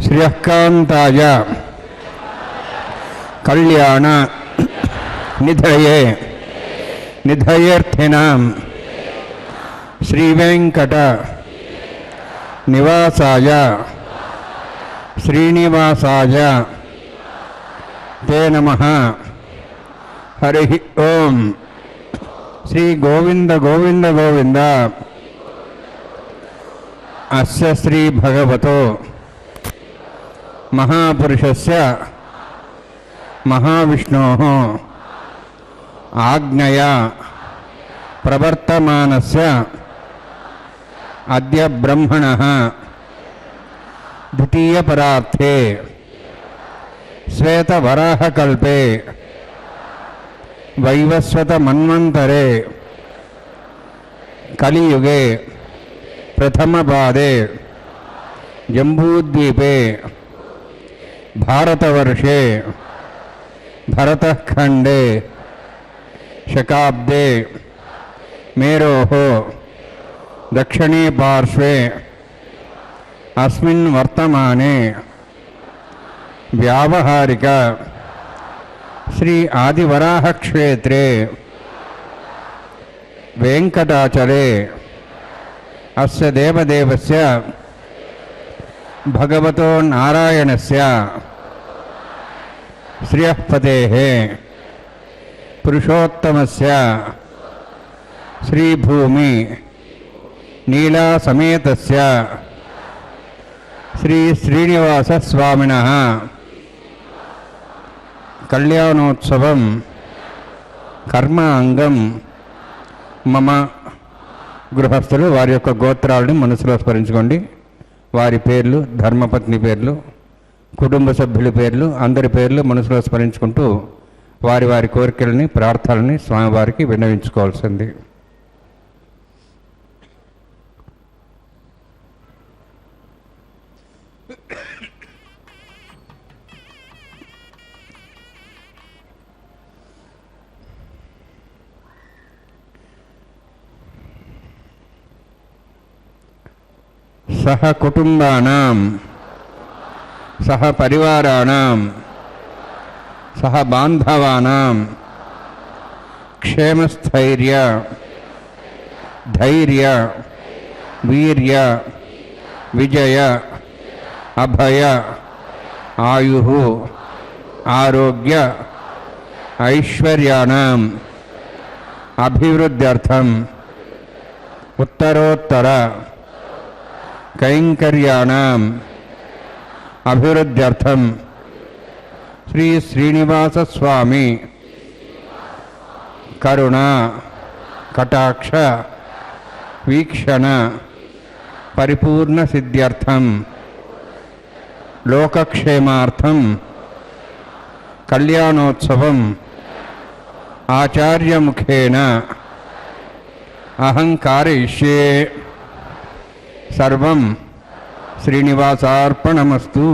శ్రియకాంతాయ కళ్యాణ నిధయే నిధయేర్థినాం శ్రీవేంకట నివాసాయ శ్రీనివాసాయ తే నమః. హరి ఓం. శ్రీ గోవింద గోవింద గోవింద. అస్య శ్రీ భగవతో మహాపురుషస్య మహావిష్ణోః ఆజ్ఞయా ప్రవర్తమానస్య అద్య బ్రహ్మణః ద్వితీయపరార్థే శ్వేతవరాహకల్పే వైవస్వతమన్వంతరే కలియుగే ప్రథమపాదే జంబూద్వీపే భారతవర్షే భరతఖండే శకాబ్దే మేరోః దక్షిణే పార్శ్వే అస్మిన్ వర్తమానే వ్యావహారిక శ్రీ ఆదివరాహక్షేత్రే వెంకటాచలే అస్య దేవదేవస్య భగవతో నారాయణస్య శ్రియఃపతేః పురుషోత్తమస్య శ్రీభూమి నీలాసమేతస్య శ్రీ శ్రీనివాసస్వామినః కళ్యాణోత్సవం కర్మ అంగం మమ. గృహస్థులు వారి యొక్క గోత్రాలని మనసులో స్మరించుకోండి. వారి పేర్లు, ధర్మపత్ని పేర్లు, కుటుంబ సభ్యుల పేర్లు, అందరి పేర్లు మనసులో స్మరించుకుంటూ వారి వారి కోరికలని, ప్రార్థనని స్వామివారికి విన్నవించుకోవాల్సింది. సహ కుటుంబానాం సహ పరివారాణాం సహ బాంధవానాం క్షేమస్థైర్య ధైర్య వీర్య విజయ అభయ ఆయుః ఆరోగ్య ఐశ్వర్యాణం అభివృద్ధ్యర్థం ఉత్తరోత్తర కైంకర్యాణం అభివృద్ధ్యర్థం శ్రీ శ్రీనివాసస్వామి కరుణ కటాక్ష వీక్షణ పరిపూర్ణ సిద్ధ్యర్థం లోకక్షేమార్థం కళ్యాణోత్సవం ఆచార్యముఖేన అహం కారయిష్యే. సర్వం శ్రీనివాసార్పణమస్తు.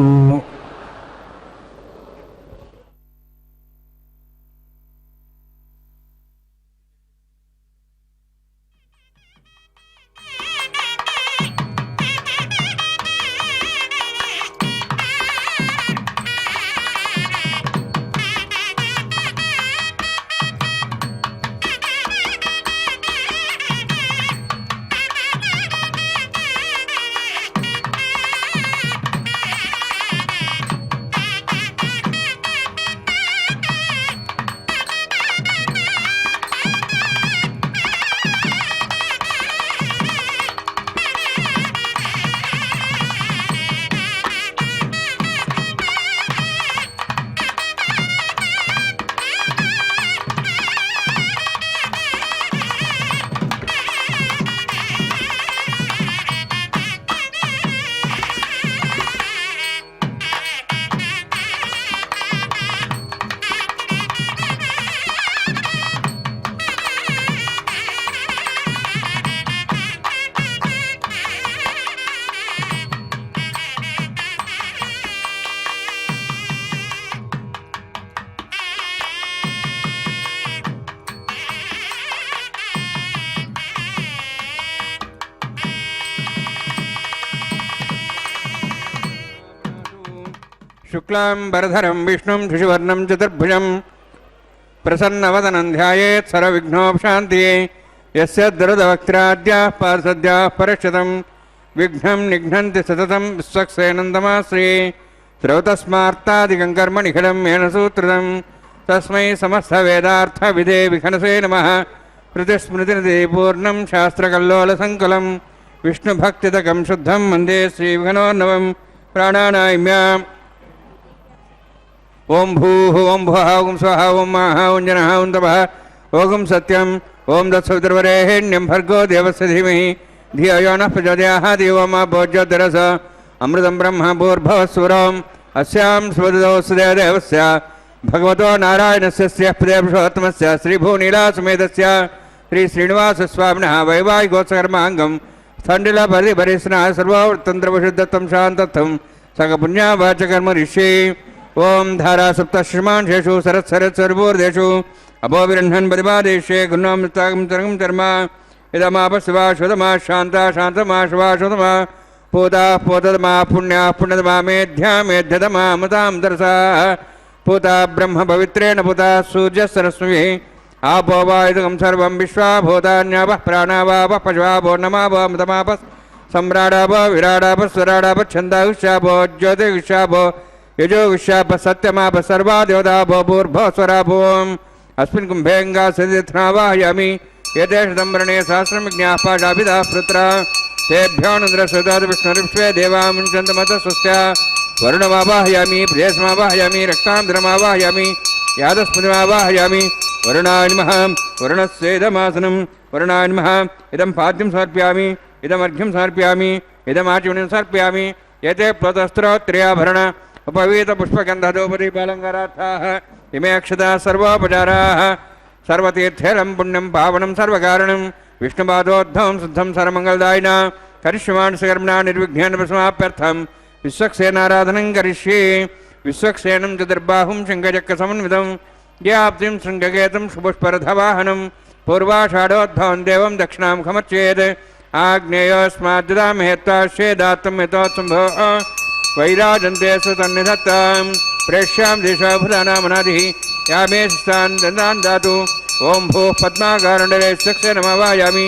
शुक्लांबरधरं विष्णुं शशिवर्णं चतुर्भुजं प्रसन्नवदनं ध्यायेत् सर्वविघ्नोपशान्तिये यस्य दुरदवक्त्राद्याः पार्षद्याः परश्चतं विघ्नं निघ्नन्ति सततं विश्वक्सेनन्दमाश्रये श्रौतस्मार्तादिकं कर्म निखिलं येन सूत्रितं तस्मै समस्तवेदार्थविदे विखनसे नमः प्रतिस्मृतिनिधि पूर्णं शास्त्रकल्लोलसङ्कुलं विष्णुभक्तिदकं शुद्धं वन्दे श्रीविघ्नोर्नवं प्राणानायम्याम् ओं भूः ओं भुवः ओं स्वः ओं माः ओं जनः ओं तपः ओं सत्यं ओं तत्सवितुर्वरेण्यं भर्गो देवस्य धीमहि धियो यो नः प्रचोदयात् देवो मा भोज्योतिरस अमृतं ब्रह्म भूर्भुवस्सुरम् अस्यां स्वदोऽस्य देवस्य भगवतो नारायणस्य प्रियपुरुषोत्तमस्य श्रीभूनीलासमेतस्य श्रीश्रीनिवासस्वामिनः वैवाहिकोत्सकर्माङ्गं स्थण्डिलपरिपरिस्नः सर्ववृत्तन्त्रविशुद्धत्वं शान्तत्वं सकपुण्यावाचकर्मरिष्ये ओं धारा सप्तश्रमान् शेषु सरत्सरत्सर्वूर्देषु अभोविरह्णन् प्रतिपादेशे गुणामृतागं तरगं धर्मा इदमापशिवा शुतमा शान्ता शान्तमा शिवा शुतमा पूता पोतदमा पुण्या पुण्यतमा मेध्या मेध्यतमा मतां दरसा पूता ब्रह्म पवित्रेण पूता सूर्यसरस्वती आपो वायुगं सर्वं विश्वा भूतान्यापः प्राणावापः पशुवापो नमापो मतमापः सम्राडापो विराडापः स्वराडापः छन्दागुष्यापो ज्योतिगुष्यापो यजोगुष्यापः सत्यमापः सर्वादेवतापो भूर्भुवस्वरापोम् अस्मिन् कुम्भेऽङ्गा सदिथनावाहयामि एतेषदम्बरणे सहस्रमिज्ञाः पाशाभिधाः पुत्रा तेभ्यो नन्द्रस्वतात् विष्णुर्विश्वे देवा मुञ्चन्तमतः स्वस्त्या वरुणमावाहयामि प्रियसमावाहयामि रक्तान्ध्रमावाहयामि यादस्पतिमावाहयामि वरुणाय नमः वरुणस्येदमासनं वरुणाय नमः इदं पाद्यं समर्पयामि इदमर्घ्यं समर्पयामि इदमाचमनीं समर्पयामि एते प्लतस्त्रोत्तरीयाभरण उपवीतपुष्पगन्धधूपदीपालङ्कारार्थाः इमे अक्षताः सर्वोपचाराः सर्वतीर्थेरं पुण्यं पावनं सर्वकारणं विष्णुपादोद्धवं शुद्धं सर्वमङ्गलदायिना करिष्यमाणस्य निर्विघ्नेन समाप्यर्थं विश्वक्सेनाराधनं करिष्ये विश्वक्सेनं चतुर्बाहुं शङ्खचक्रसमन्वितं ज्ञाप्तिं शृङ्गकेतं सुपुष्परथवाहनं पूर्वाषाढोद्भवं देवं दक्षिणामुखमर्चयेत् आग्नेयोऽस्माद्ददामहे त्वाश्चेदात्तं यतोत्सम्भो वैराजन्ते सुतन्निधत्तां प्रेष्यां देशाभुतानामनादिः या मे स्थान् दन्तान् दातु ॐ भूः पद्माकारण्डले सक्सेनमावाहयामि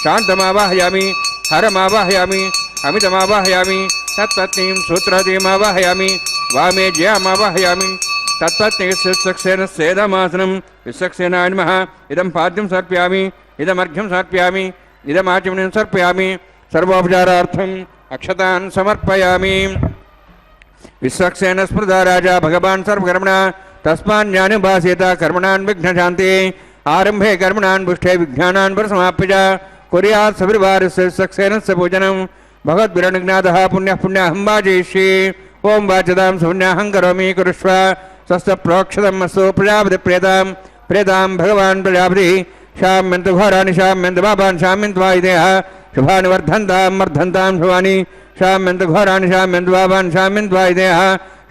शान्तमावाहयामि हरमावाहयामि अमितमावाहयामि तत्पत्नीं सूत्रहतीमावाहयामि वामे जयामावाहयामि तत्पत्नीसेदमासनं विश्वक्सेनाय नमः इदं पाद्यं समर्पयामि इदमर्घ्यं समर्पयामि इदमाचमनीं समर्पयामि सर्वोपचारार्थम् अक्षतान् समर्पयामि विश्वक्सेन स्मृता राजा भगवान् सर्वकर्मणा तस्मान्यानुभासेत कर्मणान् विघ्नशान्ते आरम्भे कर्मणान् पुष्ठे विज्ञानान् परसमाप्य च कुर्यात् सविर्वारस्य विश्वक्सेनस्य पूजनं भगवद्भिरनुज्ञातः पुण्यः पुण्याहं वाजयिष्ये ॐ वाचतां सुपुण्याहं करोमि कुरुष्व स्वस्य प्रोक्षतम् अस्तु प्रजापतिप्रेतां प्रेतां भगवान् प्रजापतिः शाम्यन्तु घोराणि शाम्यन्तु पापान् शाम्यन्तु वायुदेः शुभानि वर्धन्तां वर्धन्तां शुभानि शाम्यन्तु घोराणि शाम्यन्तु पापान् शाम्यन्तु वायुदेः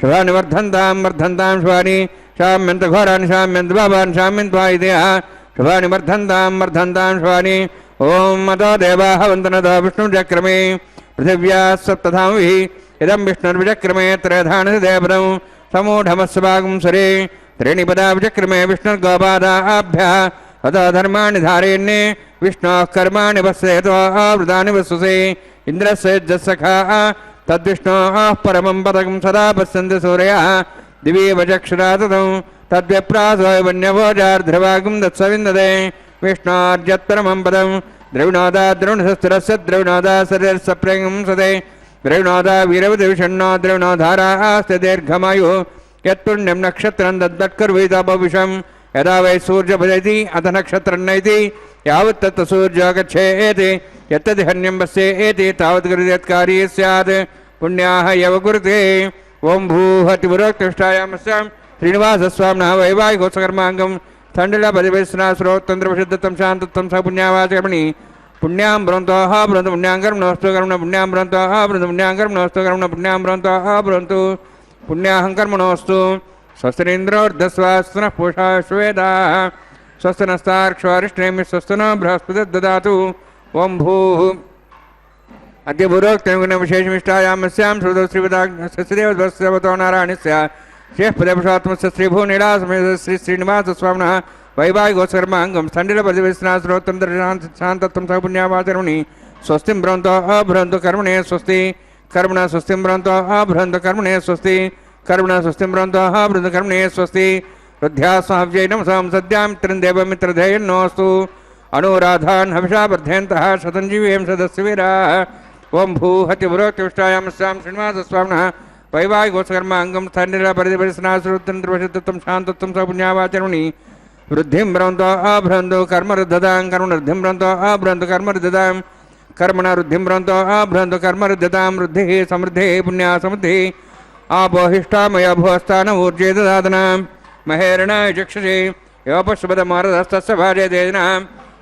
शुभानि वर्धन्तां वर्धन्तां शुभानि शाम्यन्तु घोराणि शाम्यन्तु पापान् शाम्यन्तु वायुदेः शुभानि वर्धन्तां वर्धन्तां शुभानि ॐ मतो देवाः वन्दनतो विष्णुचक्रमे पृथिव्याः सप्तधामभिः इदं विष्णुर्विचक्रमे त्रयधानस्य देवदं समूढमस्वागं सरे त्रीणि पदा विचक्रमे विष्णुर्गोपादाभ्यः ततो धर्माणि धारयन्ने विष्णोः कर्माणि वस्येतोऽवृतानि वस्तुसे इन्द्रस्य जस्सखाः तद्विष्णोः परमं पदकं सदा पश्यन्ति सूर्यः दिवि वचक्षुरा ततं तद्व्यप्रासो वन्यवोजार्ध्रवागं दत्सविन्दते विष्णोर्यत्परमं पदं द्रविणोदा द्रोणशस्त्रस्य द्रविणोदा शरीरसप्रेगं सदे द्रविणोदा वीरवतिविषण्णो द्रविणोधारास्ते दीर्घमायुः यत्पुण्यं नक्षत्रं दद्वत्कर्वीतोपविशं यदा वै सूर्यभजति अथ नक्षत्रं नयति यावत् तत् सूर्यो गच्छेति यत्तदिहन्यं पश्येति तावत् कृत्यत्कारी स्यात् पुण्याः यव कुरुते ॐ भूः तिमुरोत्कृष्टायामस्यां श्रीनिवासस्वामिनः वैवाहिकोत्सकर्माङ्गं स्थण्डिलपरिवेशना श्रोतन्त्रविशुद्धत्वं शान्तत्वं स पुण्यावाचकर्मणि पुण्यां ब्रवन्तोः ब्रवन्तु पुण्यां कर्मणोऽस्तु कर्मण पुण्यां ब्रवन्तोः ब्रवन्तु पुण्यां कर्मणोऽस्तु कर्मण पुण्यां ब्रवन्तोः ब्रवन्तु पुण्याहं कर्मणोऽस्तु स्वस्तिरिन्द्रोर्धस्वास्तुनः पूषा श्वेदाः स्वस्तिनस्तार्क्ष्वारिष्णेमि स्वस्तिनो बृहस्पतिर्ददातु ॐ भूः अद्य पूर्वोक्तम विशेषमिष्टायामस्यां श्रुतौ श्रीवदाग्नदेवतो नारायणस्य शेषपदेपुषात्मस्य श्रीभूनिलासमेत श्री श्रीनिवास स्वामिनः वैवाहिकोत्सर्माङ्गं स्थण्डिलपदिविश्नासरोत्तम शान्तत्वं सह पुण्यावाचरमणि स्वस्तिं भ्रवन्तो अभ्रवन्तु कर्मणे स्वस्ति कर्मणा स्वस्तिं भ्रवन्तो अभ्रवन्तु कर्मणे स्वस्ति कर्मणा स्वस्तिं भ्रवन्तो अभ्रवन्तु कर्मणे स्वस्ति रुद्ध्यास्वाव्यै नमसां सद्यां मित्रदेवमित्रधेयन्नोऽस्तु अनुराधान् हविषा वर्धयन्तः शतञ्जीवीं सदस्य वीराः ओं भूहतिपुरोक्तिष्ठायां स्यां श्रीनिवासस्वामिनः वैवाहिकोत्सर्माङ्गं स्थण्डिलपदिविश्नासरोत्तम शान्तत्वं सह पुण्यावाचरमणि वृद्धिं भ्रवन्तो अभ्रवन्तु कर्मरुद्धतां कर्मवृद्धिं भ्रवन्तो अभ्रवन्तु कर्मरुद्धतां कर्मणा वृद्धिं भ्रवन्तो अभ्रवन्तु कर्मरुद्धतां वृद्धिः समृद्धिः पुण्या समृद्धिः आपोहिष्ठामय भुवस्थान ऊर्जे ददातनां महेरणाय चक्षुषे योपशुभदमारदस्तस्य भार्य तेजनां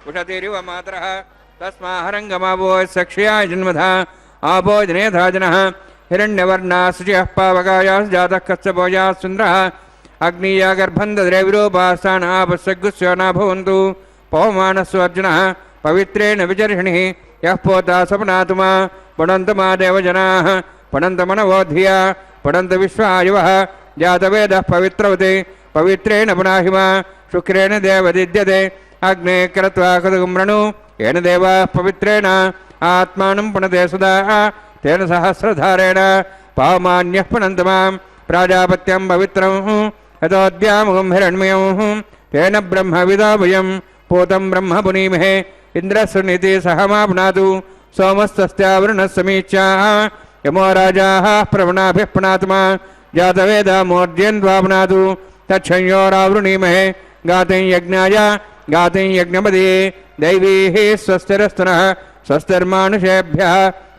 उषतिरिव मातरः तस्माहरङ्गमावोय सक्ष्याय जन्मधा आभोजनेधाजनः हिरण्यवर्णाः शुचिः पावकायाः जातः कच्छपोजाः सुन्दरः अग्नीया गर्भं दद्रे विरूपास्तान् आपस्सग्गुस्य न भवन्तु पवमानस्व अर्जुनः पवित्रेण विचर्षणिः यः पोता सपनातुमा पठन्तु मा देवजनाः पठन्तु मनवो धिया पठन्तु विश्वायुवः जातवेदः पवित्रवते पवित्रेण पुनाहि मा शुक्रेण देवदिद्यते अग्ने कृत्वा कदुगुम्रणु येन देवाः पवित्रेण आत्मानं पुनते सदा तेन सहस्रधारेण पावमान्यः पुनन्तु मां प्राजापत्यं पवित्रं यतोऽद्यामुखं हिरण्मयं तेन ब्रह्मविदाभयं पूतं ब्रह्म पुनीमहे इन्द्रस्वनिति सह मा पुनातु सोमस्तस्यावरुणः समीच्याः यमो राजाः प्रवणाभिः पुनातु मा जातवेदा मूर्ध्यन्त्वा पुनातु तच्छंयोरावृणीमहे गातिं यज्ञाय गातिं यज्ञपदे दैवीः स्वस्तिरस्तनः स्वस्तिर्मानुषेभ्यः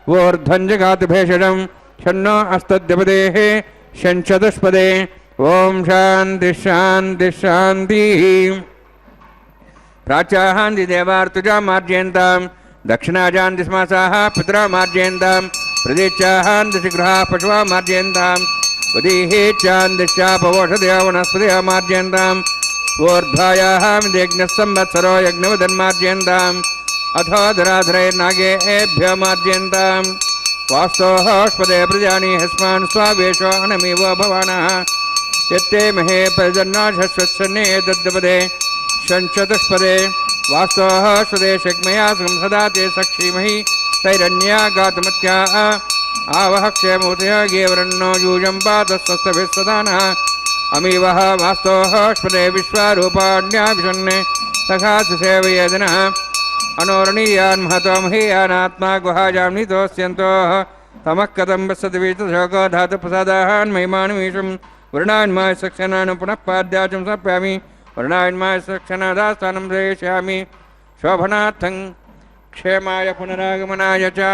वोर्ध्वञ्जगातु भेषजं षण्णो अस्तद्यपदेः षण्चतुष्पदे ओं शान्ति शान्ति शान्तिः प्राच्याहान्ति देवार्तुजा मार्जयन्तां दक्षिणाजान्ति स्मासाः पितरा मार्जयन्तां प्रदेशाहान्ति शीघ्राः पशवः मार्जयन्तां उदीहेच्छान्तिश्चापवोषधया वनस्पतयः मार्जयन्तां ऊर्ध्वायाः यज्ञः संवत्सरो यज्ञवदन्मार्जयन्ताम् अथो धराधरैर्नागेभ्यो मार्जयन्तां वास्तोःस्पदे प्रजानि हस्मान् स्वावेशो अनमेव भवानः यत्ते महे प्रजन्नाशस्वच्छन्ने दद्यपदे षण्चतुष्पदे वास्तोः स्वदे शग्मया संसदा ते सक्षीमहि तैरन्या गातुमत्या आवह क्षेमूतया गेवरन्नो यूजं पातस्वस्तभिः सदानः अमीवः वास्तोः स्वदे विश्वारूपाण्या विशन्ने सखासु सेवयेदनः अनोरणीयान् महतो महीयानात्मा गुहायां नितोस्यन्तोः तमः कथं वसति वीतशोको धातुप्रसादान् महिमानुमीशं वर्णान्माय सक्षणान् पुनः पाद्याचं समर्पयामि वर्णान्माय सक्षणादास्थानं प्रेषयामि शोभनार्थं क्षेमाय पुनरागमनाय च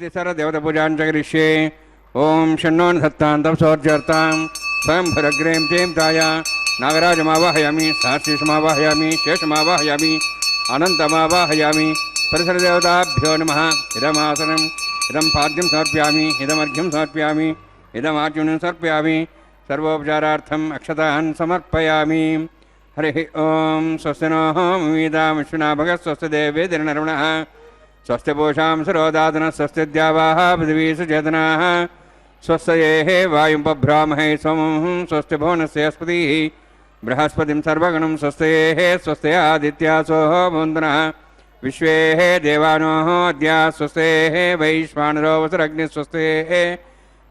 अतिसरदेवतपूजां च करिष्ये। ॐ शन्नो धत्तां तपसोर्जर्तां स्वयं भरग्रें चें ताय नागराजमावाहयामि सहर्षिषमावाहयामि शेषमावाहयामि अनन्तमावाहयामि। परिसरदेवताभ्यो नमः। इदमासनम् इदं पाद्यं समर्पयामि इदमर्घ्यं समर्पयामि इदमार्जुनं समर्पयामि। सर्वोपचारार्थम् अक्षतान् समर्पयामि। हरिः ॐ स्वस्ति नः विदां विष्णुना भगः स्वस्ति देवेर्नरुणः स्वस्ति पूषां सरोदादनः स्वस्ति द्यावाः पृथिवी सुचेतनाः स्वस्येः वायुं बभ्रामहे सोमं स्वस्ति भुवनस्य स्पतिः बृहस्पतिं सर्वगणं स्वस्तेः स्वस्ति आदित्यासोः बन्धनः विश्वेः देवानोः अद्या स्वस्तेः वैश्वानरो वसुरग्निः स्वस्तेः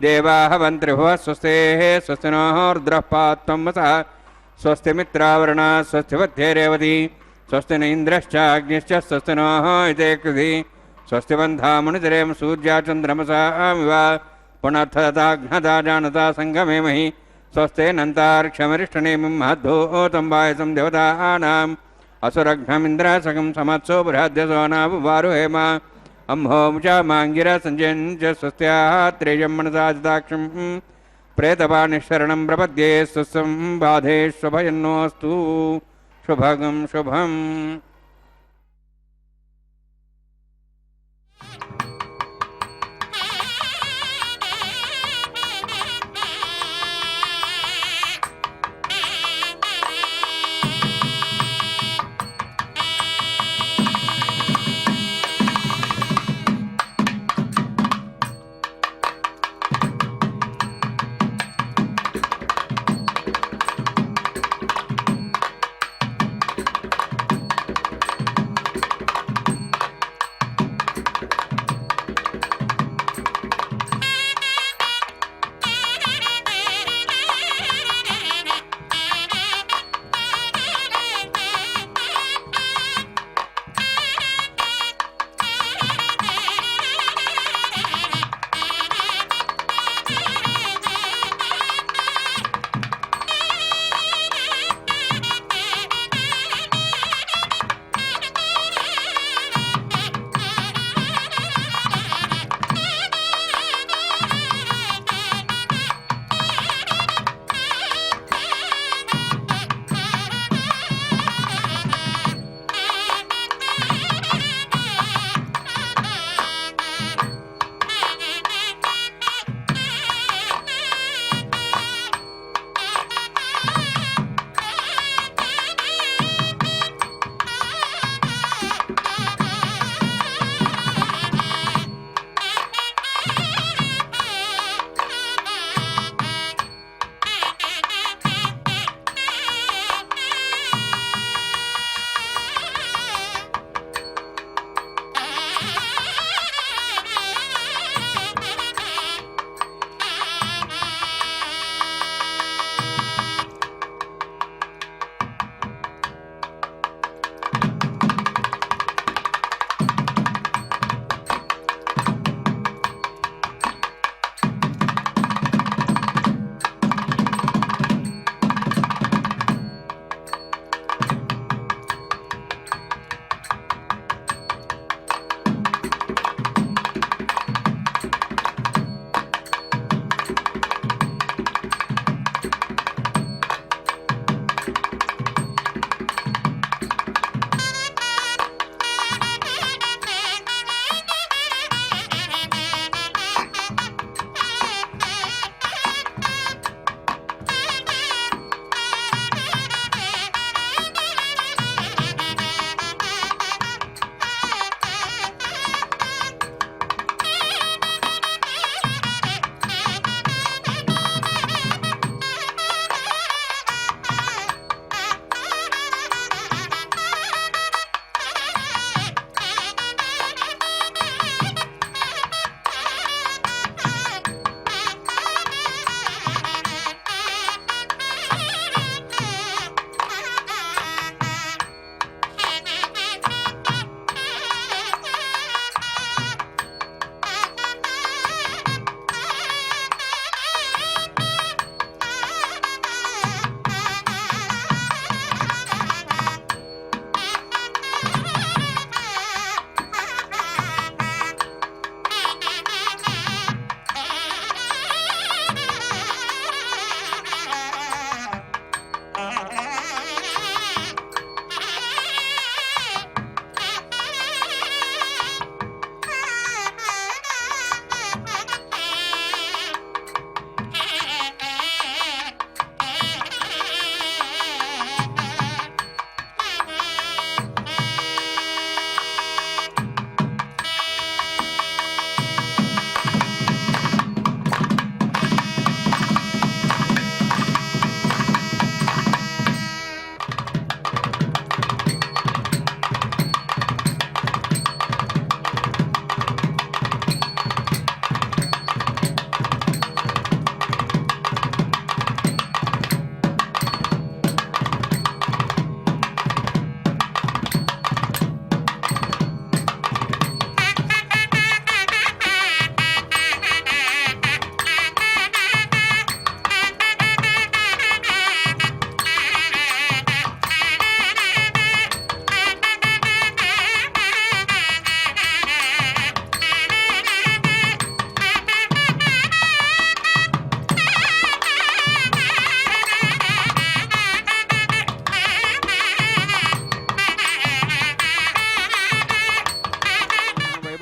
देवाः वन्त्रिभुवः स्वस्तेः स्वस्ति नः रुद्रः पात्वं वसः स्वस्ति मित्रावरणा स्वस्ति मध्ये रेवती स्वस्ति न इन्द्रश्च अग्निश्च स्वस्ति नः इते कृधि स्वस्ति बन्धामनुचरेम सूर्या चन्द्रमसामिव पुनर्थदाघ्नदा जानता सङ्गमे महि स्वस्ते नन्तार्क्षमरिष्ठनेमिं महद्धूतं वायसं देवतानाम् असुरघ्नमिन्द्रसकं समत्सो बृहद्यसो नाबुवारुहेम अम्भोमुचा माङ्गिरा सञ्जयञ्च स्वस्त्याः त्रेजं मनसाजिताक्षं प्रेतपानिशरणं प्रपद्ये स्वस्तं बाधेष्वभयन्नोऽस्तु शुभगं शुभम्।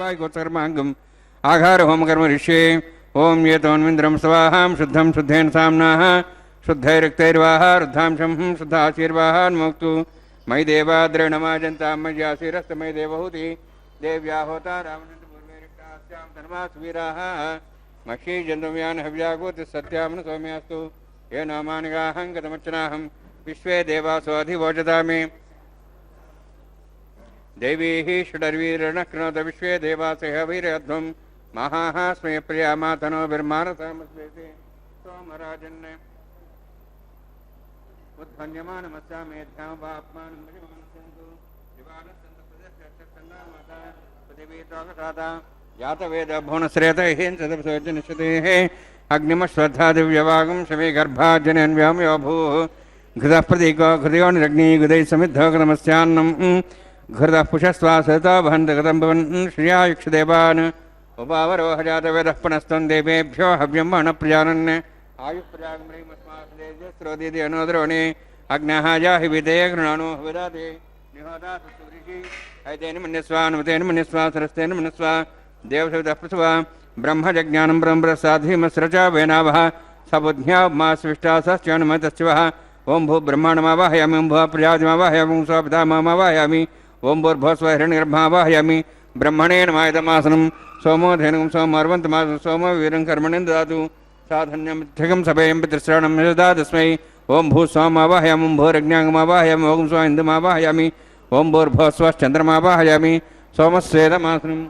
वैवाहिकोत्सर्माङ्गम् आघार होम कर्म ऋष्ये ओम ये तोन्विन्द्रम स्वाहां शुद्धं शुद्धेन साम्नाः शुद्धैरुक्तैर्वाह रुद्धांशं शुद्धाशीर्वाहान्मुक्तु मयि देवाद्रेणमाजन्तां मय्यासीरस्तमयि देवहूति देव्या होता रामनन्दपूर्वेरिक्तास्यां धर्मासुवीराः मक्षी जन्तुव्यान् हव्यागोति सत्यामन सौम्यास्तु ये नामानिगाहं गतमच्चनाहं विश्वे देवासो अधिवोचतामि देवीः षडर्वीरणः कृणोत विश्वे देवासह वीरध्वं महाः स्मे प्रिया मातनो बिर्मानसामस्वेते सोमराजन् उद्भन्यमानमस्यामेध्यां वाप्मानं मणिमानसन्तु दिवानसन्तु प्रदर्शन्नामाता पृथिवी त्वागताता जातवेद भुवनश्रेतैः सदपसोजनिषतेः अग्निमश्वद्धा दिव्यवागं शमे गर्भाजनन्व्यामयो भूः घृतः प्रतीको घृतयो निरग्नि घृतैः समिद्धो कृतमस्यान्नम् घृतः पुषस्वा सता भवन्तगतं भवन् श्रियायुक्षदेवान् उपावरोह जातवेदः पुनस्त्वं देवेभ्यो हव्यं वहनप्रजानन् आयुष्प्रजागमस्मास्रोदीति अनोद्रोणे अग्नः जाहि विधेय गृणानो विदाते निहोदा सुऋषि ऐतेन मन्यस्वानुतेन मन्यस्वा सरस्तेन मन्यस्वा देवसवितः प्रसवा ब्रह्मजज्ञानं ब्रह्मप्रसाधीमस्रचा वेनावः सबुद्ध्यामास्विष्टा सश्चानुमतस्वः ओं भू ब्रह्माण्डमावाहयामि ओं भुवः प्रजातिमावाहयामि ओं स्वपितामहमावाहयामि ओं भूर्भुवस्व हिरण्यगर्भावाहयामि ब्रह्मणेन मायतमासनं सोमो धेनुं सोमर्वन्तमासं सोमो वीरं कर्मणि ददातु साधन्यमित्थकं सभयं पितृश्रवणं ददातस्मै ओं भूस्वामावाहयामि ओं भूरज्ञाङ्गमावाहयामि ओं स्व इन्दुमावाहयामि ओं भूर्भुवस्वश्चन्द्रमावाहयामि सोमस्वेदमासनं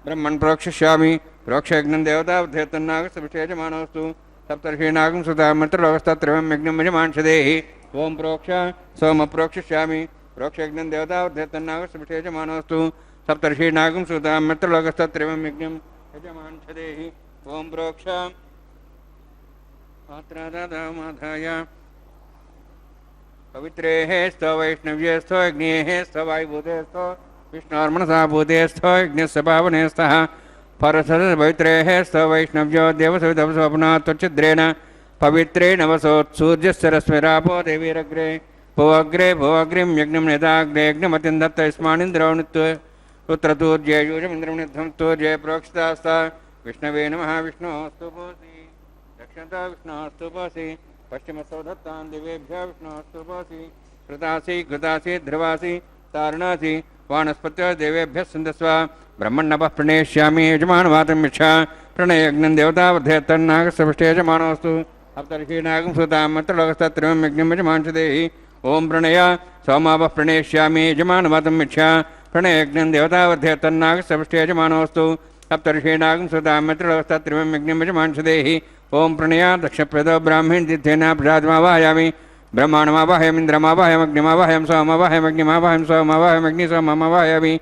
ब्रह्मन् प्रोक्षिष्यामि प्रोक्षयज्ञं देवतावध्यतन्नागस्तविषयजमानोऽस्तु सप्तर्षीणागं सुतामन्त्रलोकस्तत्रिवं यज्ञं यजमांशदेहि ओं प्रोक्ष सोम प्रोक्षिष्यामि प्रोक्षयज्ञं देवतावध्यतन्नागस्तविषयजमानोऽस्तु सप्तर्षीणागं सुतामन्त्रलोकस्तत्रिवं यज्ञं यजमांशदेहि ओं प्रोक्ष पात्रादामाधाय पवित्रेः स्तो वैष्णव्ये स्तो यज्ञेः स्तो वायुभूते स्तो विष्णोर्मनसा भूते स्थो यज्ञस्य पावने स्तः परसपवित्रेः स्तो वैष्णव्यो देवसवितवसोपना त्वच्छिद्रेण पवित्रेण वसोत्सूर्यस्य रश्मिरापो देवीरग्रे भुवग्रे भुवग्रिं यज्ञं नेताग्रे यज्ञमतिं दत्त यस्मानिन्द्रो उत्तरतूर्ये यूजमिन्द्रं निध्यं तूर्ये प्रोक्षितास्ता विष्णवे नमः विष्णोस्तुपोऽसि दक्षिणता विष्णोस्तुपोऽसि पश्चिमस्तौ दत्तान् दिवेभ्यः विष्णोस्तुपोऽसि कृतासि कृतासि ध्रुवासि तारणासि वानस्पत्यो देवेभ्यः सन्दस्व ब्रह्मण्णपः प्रणेष्यामि यजमानवातं यच्छा प्रणयज्ञं देवतावर्धयत्तन्नागस्सविष्टे यजमानोऽस्तु सप्तर्षीणागं सुतां मन्त्रलोकस्तत्रिवं यज्ञं यजमांशदेहि ओं प्रणय सोमावः प्रणेष्यामि यजमानवातं यच्छा प्रणयज्ञं देवतावर्धयत्तन्नागस्सविष्टे यजमानोऽस्तु सप्तर्षीणागं सुतां मन्त्रलोकस्तत्रिवं यज्ञं यजमांशदेहि ओं प्रणय दक्षप्रदो ब्राह्मीण तीर्थेन प्रजातिमावाहयामि ब्रह्माण्डमावाहयमिन्द्रमावाहयमग्निमावाहयं सोममावाहयमग्निमावाहयं सोममावाहयमग्नि सोममावाहयामि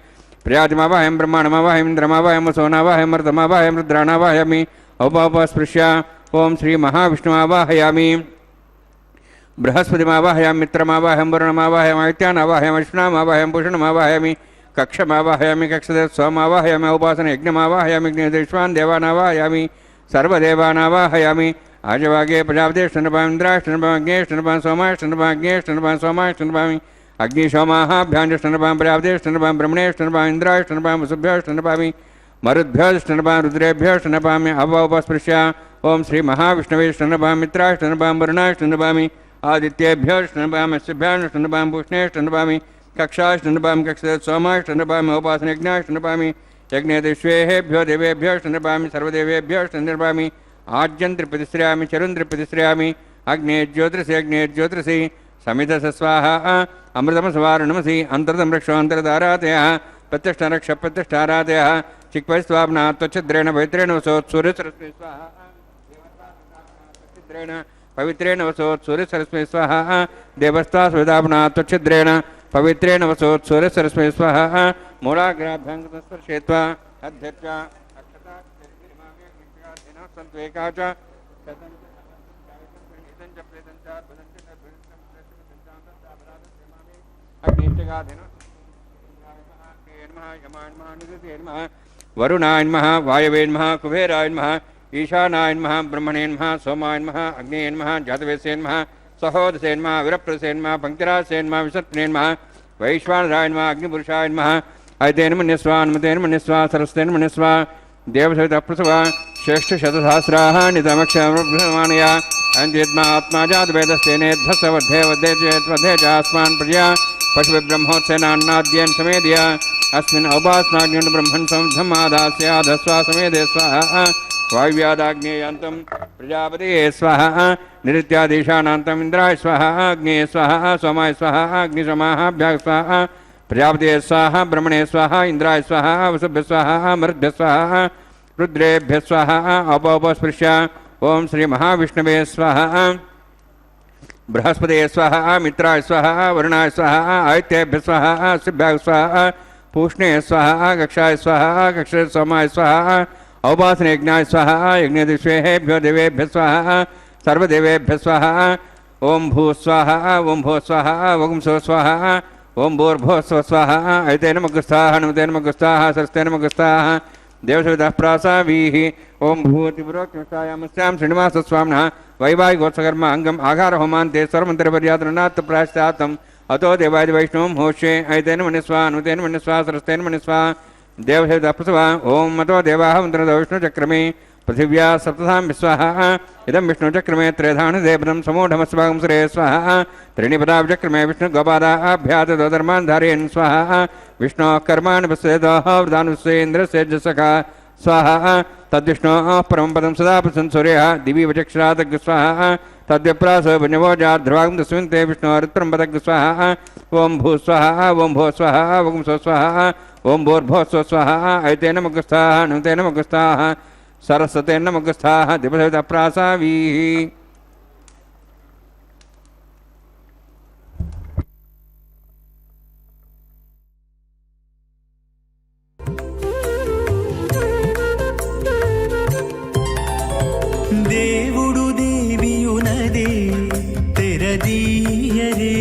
प्रजातिमावाहयं ब्रह्माण्डमावाहयमिन्द्रमावाहयं सोनावाहयं मर्दमावाहयं रुद्राणावाहयामि औपस्पृश्य ओं श्रीमहाविष्णुमावाहयामि बृहस्पतिमावाहयामि मित्रमावाहयं वरुणमावाहयं आदित्यानावाहयं विष्णुमावाहयं भूषणमावाहयामि कक्षमावाहयामि कक्षदेव सोमावाहयामि उपासनयज्ञमावाहयामि विश्वान् देवानावाहयामि सर्वदेवानावाहयामि आजवागे प्रजापतिष्ठनपामि इन्द्राष्टनपामि अग्नेष्टनपामि सोमाष्टनपामि सोमाष्टनपामि अग्निशोमाभ्याञ्जष्टनपामि प्रजापतिष्ठनपामि ब्रह्मणेष्टनपामि इन्द्राष्टनपामि वसुभ्योष्टनपामि मरुद्भ्योष्टनपामि रुद्रेभ्योष्टनपामि अवोपस्पृश्य ओं श्रीमहाविष्णवेष्टनपामि मित्राष्टनपामि वरुणाष्टनपामि आदित्येभ्योष्टनपामि अस्यभ्याष्टनपामि भूषणेष्टनपामि कक्षाष्टनपामि कक्षे सोमाष्टनपामि उपासनयज्ञाष्टनपामि यज्ञेभ्यो देवेभ्योष्टनपामि सर्वदेवेभ्योष्टनपामि आज्यन्त्रिप्रतिश्रयामि चरुन्त्रिप्रतिश्रयामि अग्ने ज्योतिषि समिधस्वाहा अमृतमसवारणमसि अन्तर्दं रक्षो अन्तर्धारातयः प्रतिष्ठारक्ष प्रतिष्ठारातयः चिक्परिस्वाप्ना त्वच्छिद्रेण पवित्रेण वसोत्सूर्यसरस्वती स्वाहा पवित्रेण वसोत्सूर्यसरस्वती स्वाहा देवस्ता सुविधाप्ना त्वच्छिद्रेण पवित्रेण वसोत्सूर्यसरस्वती स्वाहा मूलाग्राभ्यङ्गतस्पर्शेत्वा अध्यत्वा वरुणाय नमः वायवे नमः कुबेराय नमः ईशानाय नमः ब्रह्मणे नमः सोमाय नमः अग्नेय नमः जातवेदसे नमः सहोदसे नमः वीरप्रदसे नमः पंक्तिराजसे नमः विसर्पणे नमः वैश्वानराय नमः अग्निपुरुषाय नमः ऐतेन मन्यस्वा अनुमतेन मन्यस्वा सरस्तेन मन्यस्वा देवसवितः प्रसवा श्रेष्ठशतसहस्राः नितमक्षमानया अन्येत्मा आत्मा जातवेदस्तेनेध्वस्वध्ये वद्धे चेत्वद्धे च अस्मान् प्रजया पशुब्रह्मोत्सेनान्नाद्येन समेदया अस्मिन् औपासनाग्निं ब्रह्मन् संधमादास्याधस्वा समेदे स्वाहा वायुव्यादाग्नेयान्तं प्रजापतये स्वाहा निरुत्यादेशानान्तम् इन्द्राय स्वाहा अग्नेये स्वाहा सोमाय स्वाहा अग्निशमाभ्याः स्वाहा प्रजापतये स्वाहा ब्रह्मणे स्वाहा इंद्राय स्वाहा वसुभ्य स्वाहा मरुद्भ्य स्वाहा रुद्रेभ्य स्वाहा अपस्पृश्य ओम श्री महाविष्णवे स्वाहा बृहस्पतये स्वाहा मित्राय स्वाहा वरुणाय स्वाहा आदित्येभ्य स्वाहा सिभ्याय स्वाहा पूष्णे स्वाहा कक्षाय स्वाहा कक्षे सोमाय स्वाहा औपासने यज्ञाय स्वाहा यज्ञदिष्वेभ्यो देवेभ्य स्वाहा सर्वदेवेभ्य स्वाहा ओम भू स्वाहा ओम भो स्वाहा ओम सो स्वाहा ओम भूर्भुवः स्वाहा ऐतेन मग्गस्थाः नमतेन मग्गस्थाः सरस्तेन मग्गस्थाः देवसवितः प्रासावीः ओम भूतिपुरोक्तमस्यां श्रीनिवासस्वामिनः वैवाहिकोत्सकर्म अंगम आघार होमान्ते सर्वमन्त्रपर्यातरणात् प्रायश्चात्तम् अतो देवादि वैष्णवं होष्ये ऐतेन मन्यस्वा अनुतेन मन्यस्वा सरस्तेन मन्यस्वा देवसवितः प्रसवा ओम मतो देवाः मन्त्रदो विष्णुचक्रमे पृथिव्या सप्तधां विस्वाहा इदं विष्णुचक्रमे त्रेधानुदेवनं समूढमस्वागं श्रे स्वाहा त्रीणिपदाचक्रमे विष्णुगोपादाभ्यातो धर्मान् धारयन् स्वाहा विष्णोः कर्माणि पश्येदः वृदानुस्येन्द्रस्य जसखा स्वाहा तद्विष्णोः परमं पदं सदा प्रसन् सूर्यः दिवि वचक्षरातग् स्वाहा तद्विप्रासो पुण्यवोजाध्रुवागं तस्मिन् ते विष्णोरुत्तरं पदग् स्वाहा ओम भू स्वाहा ओम भो स्वाहा ओम सो स्वाहा ओम भूर्भुवः स्वाहा ऐतेन मग्गस्थाः नुतेन मग्गस्थाः सरस्वतेन मग्गस्थाः दिवसवितः प्रासावीः దేవుడు దేవియునదే తెరదీయరే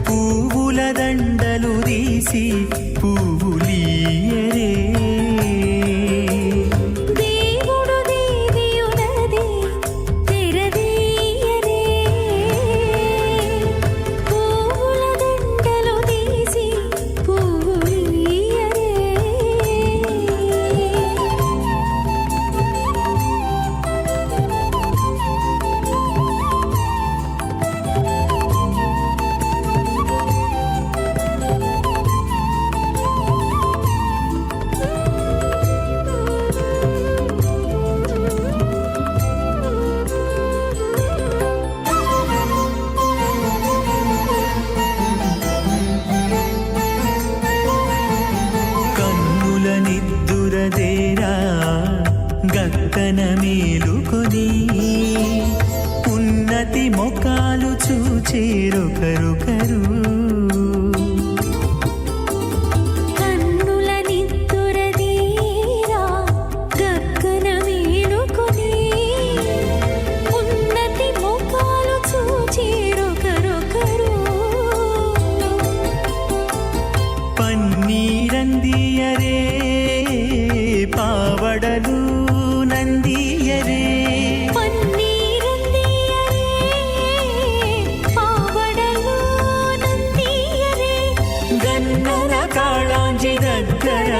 పువ్వుల దండలు తీసి పువ్వులీయరే దేవుడు దేవియునదే తెరదీయరే పువ్వుల దండలు తీసి పువ్వులీయరే కన్నుల నిద్దురదేరా గక్కన మేలుకొని ఉన్నతి మొక్కలు చూచేరొకరొకరు కన్నుల నిద్దురదీరా గగ్గన మేలుకొని ఉన్నతి ముఖాలు చూచేరొకరొకరు పన్నీరందియరే పావడలు నందియరే పన్నీరందియరే పావడలు నందియరే గన్నర కాళాంజి దగ్గర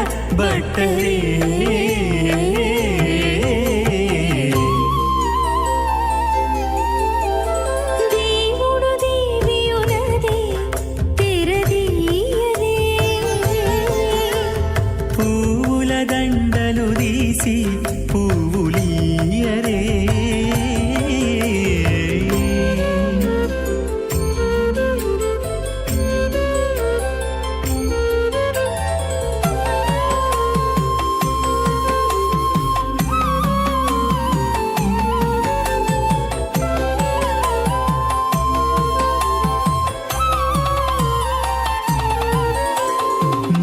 బట్టరే దేవుడు దేవియునదే తెరదీయరే పువ్వుల దండలు తీసి పువ్వులీయరే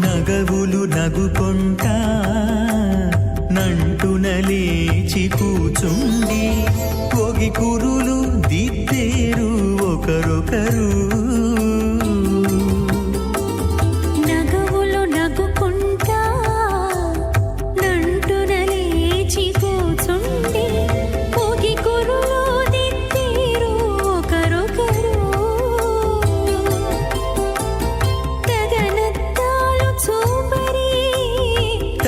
నగవులు నగుకొంటా నంటున లేచి కూచుండి ఒగి కురులు దిద్దేరు ఒకరొకరు నగవులు నగుకుంటా నంటున లేచి కూచుండి పోగి కురులు దిద్దేరు ఒకరొకరు గగన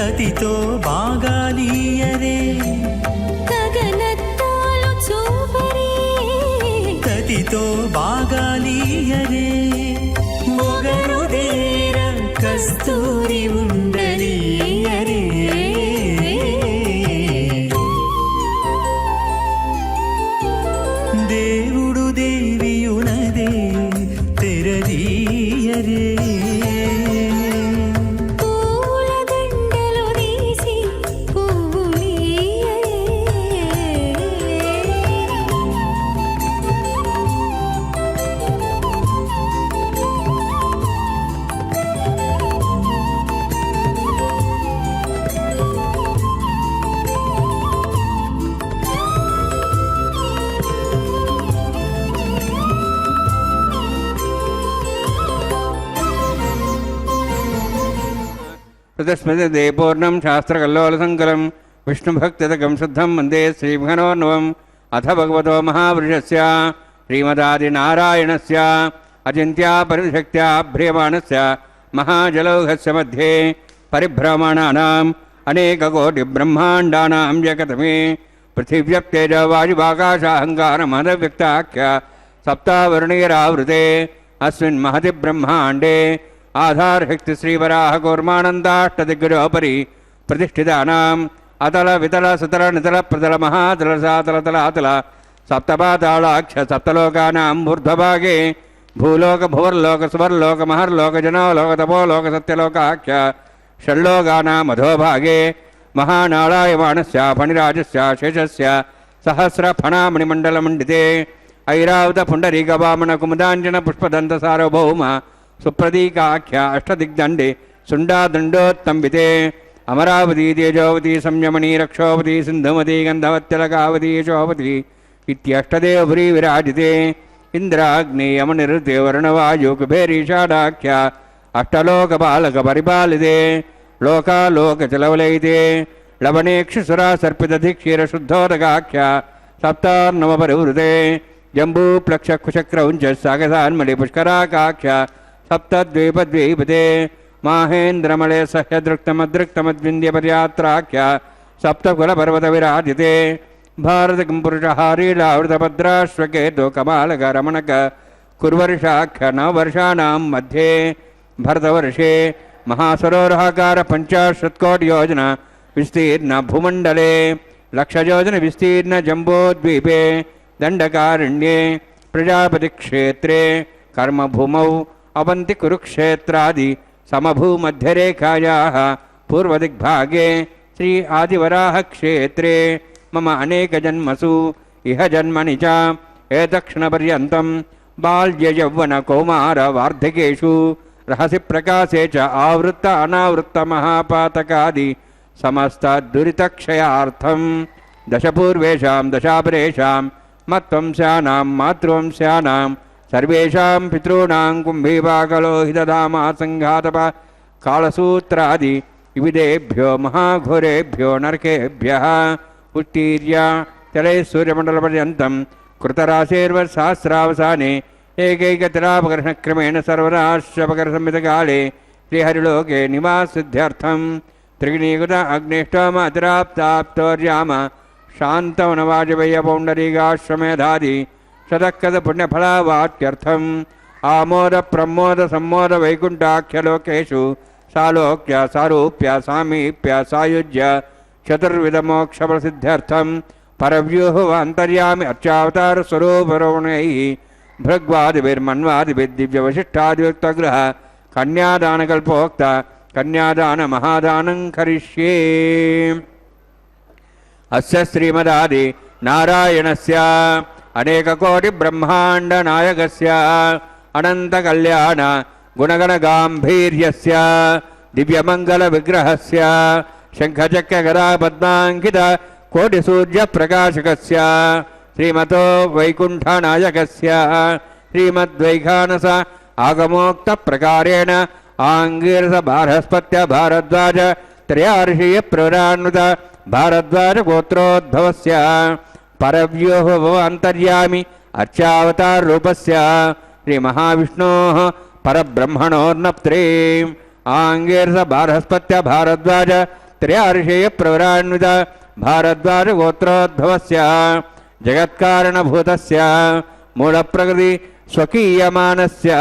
కతితో బాగాలీయరే గగనత్తాలు చూపరే కతితో బాగాలీయరే మొగరుదేర కస్తూరి ఉండలీయరే దేవుడు దేవియునదే తెరదీయరే పూల దండలు తీసి పువ్వులీయరే तस्मदे पूर्णं शास्त्रकल्लोलसङ्कलं विष्णुभक्तिदकं शुद्धं वन्दे श्रीभगनोर्नवम् अथ भगवतो महापुरुषस्य श्रीमदादिनारायणस्य अचिन्त्या परिशक्त्या भ्रियमाणस्य महाजलौघस्य मध्ये परिभ्रमणानाम् अनेककोटिब्रह्माण्डानां जगतमे पृथिव्यप्तेजवायुवाकाशाहङ्कारमहदव्यक्ताख्य सप्तावर्णिरावृते अस्मिन् महति ब्रह्माण्डे आधारशक्ति श्रीवराह कूर्मानन्दाष्टदिग्गजोपरि प्रतिष्ठितानाम् अतल वितल सुतल नितल प्रतल महातल सातल तलातल सप्तपातालाक्ष सप्तलोकानां ऊर्ध्वभागे भूलोक भुवर्लोक सुवर्लोक महर्लोक जनोलोक तपोलोक सत्यलोकाख्य षण्लोकानाम् अधोभागे महानारायमाणस्य फणिराजस्य शेषस्य सहस्रफणामणिमण्डलमण्डिते ऐरावतपुण्डरीकवामनकुमुदाञ्जन पुष्पदन्तसार्वभौम सुप्रतीकाख्य अष्टदिग्दण्डे सुण्डादण्डोत्तम्बिते अमरावती तेजोवती संयमनी रक्षोवती सिन्धुमती गन्धवत्यलकावती यशोवती इत्यष्टदेवपुरी विराजिते इन्द्राग्नेयमनिरुते वर्णवायुकुबेरीषाढाख्य अष्टलोकपालकपरिपालिते लोकालोकचलवलयिते लवणेक्षुसुरासर्पितधिक्षीरशुद्धोदकाख्य सप्तार्णवपरिवृते जम्बूप्लक्षकुशक्रौञ्च सागसान्मणिपुष्कराकाख्य सप्तद्वीपद्वीपते माहेन्द्रमले सह्यदृक्तमदृक्तमद्विन्द्यपर्यात्राख्य सप्तकुलपर्वतविराजिते भारतकं पुरुषहारीलावृतभद्राश्वकेतो कमालकरमणक कुर्वर्षाख्य नववर्षाणां मध्ये भरतवर्षे महासरोवराकार 50 योजना विस्तीर्ण भूमण्डले 100 योजन विस्तीर्ण जम्बोद्वीपे दण्डकारण्ये प्रजापतिक्षेत्रे कर्मभूमौ अवन्ति कुरुक्षेत्रादि समभूमध्यरेखायाः पूर्वदिग्भागे श्री आदिवराहक्षेत्रे मम अनेकजन्मसु इह जन्मनि च एतक्षणपर्यन्तं बाल्ययौवनकौमारवार्धकेषु रहसि प्रकाशे च आवृत्त अनावृत्तमहापातकादि समस्तदुरितक्षयार्थं दशपूर्वेषां दशापरेषां मत्वंस्यानां मातृवंस्यानां सर्वेषां पितॄणां कुम्भीपाकलोहितधामा सङ्घातप कालसूत्रादि विविधेभ्यो महाघोरेभ्यो नरकेभ्यः उत्तीर्य तले सूर्यमण्डलपर्यन्तं कृतराशेर्वसहस्रावसाने एकैकतिरापकर्षणक्रमेण सर्वराश्वपकर्षमितकाले श्रीहरिलोके निवासिद्ध्यर्थं त्रिगुणीकृत अग्निष्टोमतिराप्ताप्तोर्याम शान्तवनवाजपेयपौण्डरीकाश्वमेधादि शतकद पुण्यफलावाप्त्यर्थम् आमोद प्रमोद सम्मोद वैकुण्ठाख्यलोकेषु सालोक्य सारूप्य सामीप्य सायुज्य चतुर्विधमोक्षप्रसिद्ध्यर्थं परव्यूहवान्तर्यामि अर्चावतारस्वरूपरोवणैः भृग्वादिभिर्मन्वादिभिर्दिव्यवशिष्टादियुक्तगृह कन्यादानकल्पोक्त कन्यादानमहादानं करिष्ये। अस्य श्रीमदादि नारायणस्य अनेककोटिब्रह्माण्डनायकस्य अनन्तकल्याण गुणगणगाम्भीर्यस्य दिव्यमङ्गलविग्रहस्य शङ्खचक्रगदापद्माङ्कित कोटिसूर्यप्रकाशकस्य श्रीमतो वैकुण्ठनायकस्य श्रीमद्वैखानस आगमोक्तप्रकारेण आङ्गीरस भारस्पत्य भारद्वाज त्रयार्षीयप्रवरान्वित भारद्वाज गोत्रोद्भवस्य परव्यूहवन्तर्यामि अर्चावताररूपस्य श्रीमहाविष्णोः परब्रह्मणोर्नप्त्रे आङ्गीरस भारस्पत्य भारद्वाज ತ್ರಯಾರ್ಷೇಯ ಪ್ರವರಾನ್ವಿತ ಭಾರದ್ವಾಜ ಗೋತ್ರೋದ್ಭವಸ್ಯ ಜಗತ್ಕಾರಣಭೂತಸ್ಯ ಮೂಲಪ್ರಕೃತಿ ಸ್ವಕೀಯಮಾನಸ್ಯ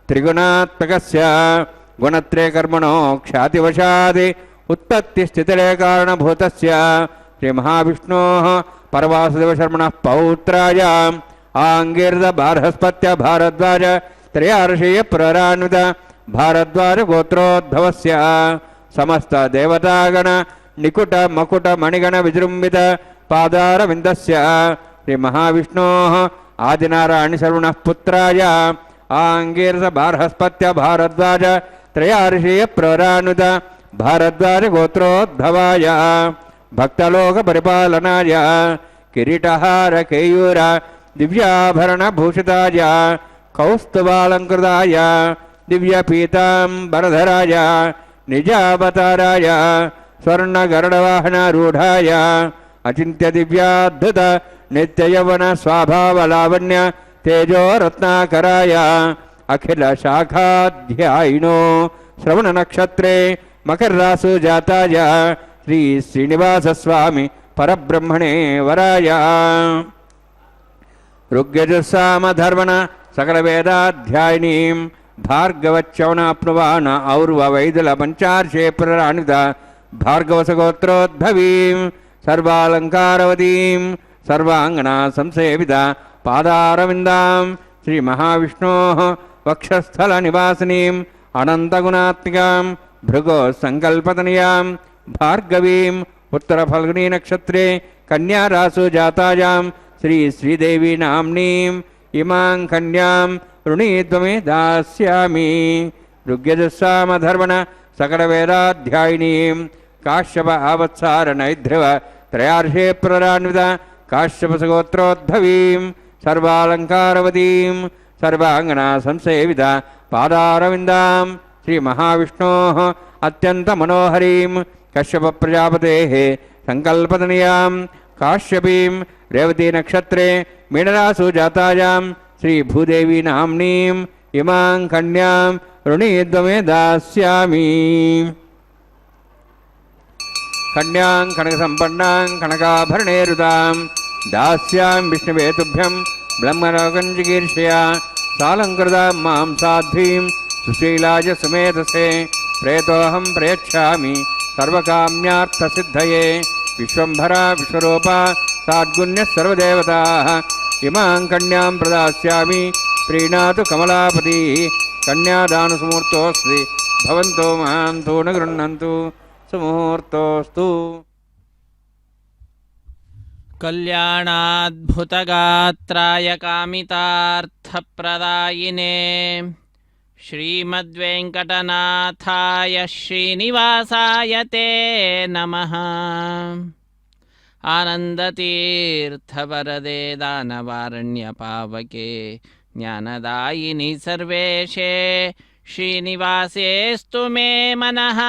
ತ್ರಿಗುಣಾತ್ಮಕಸ್ಯ ಗುಣತ್ರಯ ಕರ್ಮಣೋ ಖ್ಯಾತಿವಶಾದಿ ಉತ್ಪತ್ತಿಸ್ಥಿತಿಲಯ ಕಾರಣಭೂತಸ್ಯ ಶ್ರೀ ಮಹಾವಿಷ್ಣೋಃ ಪರವಾಸುದೇವಶರ್ಮಣಃ ಪೌತ್ರಾಯ ಆಂಗೀರ್ದ ಬಾರ್ಹಸ್ಪತ್ಯ ಭಾರದ್ವಾಜ ತ್ರಯಾರ್ಷೇಯ ಪ್ರವರಾನ್ವಿತ ಭಾರದ್ವಾಜ ಗೋತ್ರೋದ್ಭವಸ್ಯ ಸಮಸ್ತ ದೇವತಾಗಣ ನಿಕುಟ ಮಕುಟ ಮಣಿಗಣ ವಿಜೃಂಭಿತ ಪಾದಾರವಿಂದಸ್ಯ ಶ್ರೀ ಮಹಾವಿಷ್ಣೋಃ ಆದಿನಾರಾಯಣ ಶರ್ಮಣಃ ಪುತ್ರಾಯ ಆಂಗೀರ್ದ ಬಾರ್ಹಸ್ಪತ್ಯ ಭಾರದ್ವಾಜ ತ್ರಯಾರ್ಷೇಯ ಪ್ರವರಾನ್ವಿತ ಭಾರದ್ವಾಜ ಗೋತ್ರೋದ್ಭವಾಯ ಭಕ್ತಲೋಕ ಪರಿಪಾಲನಾಯ ಕಿರೀಟಹಾರ ಕೇಯೂರ ದಿವ್ಯಾಭರಣ ಭೂಷಿತಾಯ ಕೌಸ್ತುಭಾಲಂಕೃತಾಯ ದಿವ್ಯ ಪೀತಾಂಬರಧರಾಯ ನಿಜಾವತಾರಾಯ ಸ್ವರ್ಣ ಗರುಡವಾಹನಾರೂಢಾಯ ಅಚಿಂತ್ಯ ದಿವ್ಯಾದ್ಭುತ ನಿತ್ಯಯೌವನ ಸ್ವಭಾವಲಾವಣ್ಯ ತೇಜೋ ರತ್ನಾಕರಾಯ ಅಖಿಲ ಶಾಖಾಧ್ಯಾಯಿನೋ ಶ್ರವಣ ನಕ್ಷತ್ರೇ ಮಕರ ರಾಸು ಜಾತಾಯ ಶ್ರೀ ಶ್ರೀನಿವಾಸ ಸ್ವಾಮಿ ಪರಬ್ರಹ್ಮಣೇ ವರಾಯ ಋಗ್ಯಜುಸ್ಸಾಮಧರ್ಮಣ ಸಕಲ ವೇದಾಧ್ಯಾಯಿನೀಂ ಭಾರ್ಗವಚ್ಚವನಾಪ್ನುವಾನ ಔರ್ವ ವೈದಲ ಪಂಚಾರ್ಷೇ ಪ್ರರಾಣಿತ ಭಾರ್ಗವಸಗೋತ್ರೋದ್ಭವೀಂ ಸರ್ವಾಲಂಕಾರವತೀಂ ಸರ್ವಾಂಗಣ ಸಂಸೇವಿತ ಪಾದಾರವಿಂದಾಂ ಶ್ರೀ ಮಹಾವಿಷ್ಣೋಃ ವಕ್ಷಸ್ಥಲ ನಿವಾಸಿನೀಂ ಅನಂತಗುಣಾತ್ಮಿಕಾಂ ಭೃಗೋ ಸಂಕಲ್ಪತನಯಾಂ ಭಾರ್ಗವೀಂ ಉತ್ತರ ಫಲ್ಗುಣಿ ನಕ್ಷತ್ರೇ ಕನ್ಯಾ ರಾಸು ಜಾತಾಯಾಂ ಶ್ರೀ ಶ್ರೀದೇವಿ ನಾಮ್ನೀಂ ಇಮಾಂ ಕನ್ಯಾಂ ಋಣೀದ್ವಮೇ ದಾಸ್ಯಾಮಿ ಋಗ್ಯಜಸ್ಸಾಮಧರ್ಮಣ ಸಕಲ ವೇದಾಧ್ಯಾಯಿನೀಂ ಕಾಶ್ಯಪ ಆವತ್ಸಾರ ನೈಧ್ರುವ ತ್ರಯಾರ್ಷೇ ಪ್ರರಾನ್ವಿತ ಕಾಶ್ಯಪಸಗೋತ್ರೋದ್ಭವೀಂ ಸರ್ವಾಲಂಕಾರವತೀಂ ಸರ್ವಾಂಗಣ ಸಂಸೇವಿತ ಪಾದಾರವಿಂದಾಂ ಶ್ರೀ ಮಹಾವಿಷ್ಣೋಃ ಅತ್ಯಂತ ಮನೋಹರೀಂ ಕಶ್ಯಪ ಪ್ರಜಾಪತೇಃ ಸಂಕಲ್ಪತನಯಾಂ ಕಾಶ್ಯಪೀಂ ರೇವತಿ ನಕ್ಷತ್ರೇ ಮೀನರಾಸು ಜಾತಾಯಾಂ ಶ್ರೀ ಭೂದೇವಿ ನಾಮ್ನೀಂ ಇಮಾಂ ಕನ್ಯಾಂ ಋಣೀದ್ವಮೇ ದಾಸ್ಯಾಮಿ ಕನ್ಯಾಂ ಕನಕಸಂಪನ್ನಾಂ ಕನಕಾಭರಣೇರುತಾಂ ದಾಸ್ಯಾಂ ವಿಷ್ಣುವೇ ತುಭ್ಯಂ ಬ್ರಹ್ಮಲೋಕಂಚಿಕೀರ್ಷಯ ಸಾಲಂಕೃತಾಂ ಮಾಂ ಸಾಧ್ವೀಂ ಸುಶೀಲಾಯ ಸುಮೇಧಸೆ ಪ್ರೇತೋಹಂ ಪ್ರಯಚ್ಛಾಮಿ ಸರ್ವಕಾಮ್ಯಾರ್ಥಸಿದ್ಧಯೇ ವಿಶ್ವಂಭರ ವಿಶ್ವರೂಪ ಸಾದ್ಗುಣ್ಯ ಸರ್ವದೇವತಾಃ ಇಮಾಂ ಕನ್ಯಾಂ ಪ್ರದಾಸ್ಯಾಮಿ ಪ್ರೀಣಾತು ಕಮಲಾಪತಿ ಕನ್ಯಾದಾನಸುಮೂರ್ತೋಸ್ತಿ ಭವಂತೋ ಮಹಾಂತೋ ನ ಗೃಹ್ಣಂತು ಸುಮೂರ್ತೋಸ್ತು ಕಲ್ಯಾಣಾದ್ಭುತಗಾತ್ರಾಯ ಕಾಮಿತಾರ್ಥಪ್ರದಾಯಿನೇ ಶ್ರೀಮದ್ವೆಂಕಟನಾಥಾಯ ಶ್ರೀನಿವಾಸಾಯ ತೇ ನಮಃ ಆನಂದತೀರ್ಥವರದೆ ದಾನವಾರಣ್ಯಪಾವಕೆ ಜ್ಞಾನದಾಯಿನಿ ಸರ್ವೇಶೇ ಶ್ರೀನಿವಾಸೇಸ್ತು ಮೇ ಮನಃ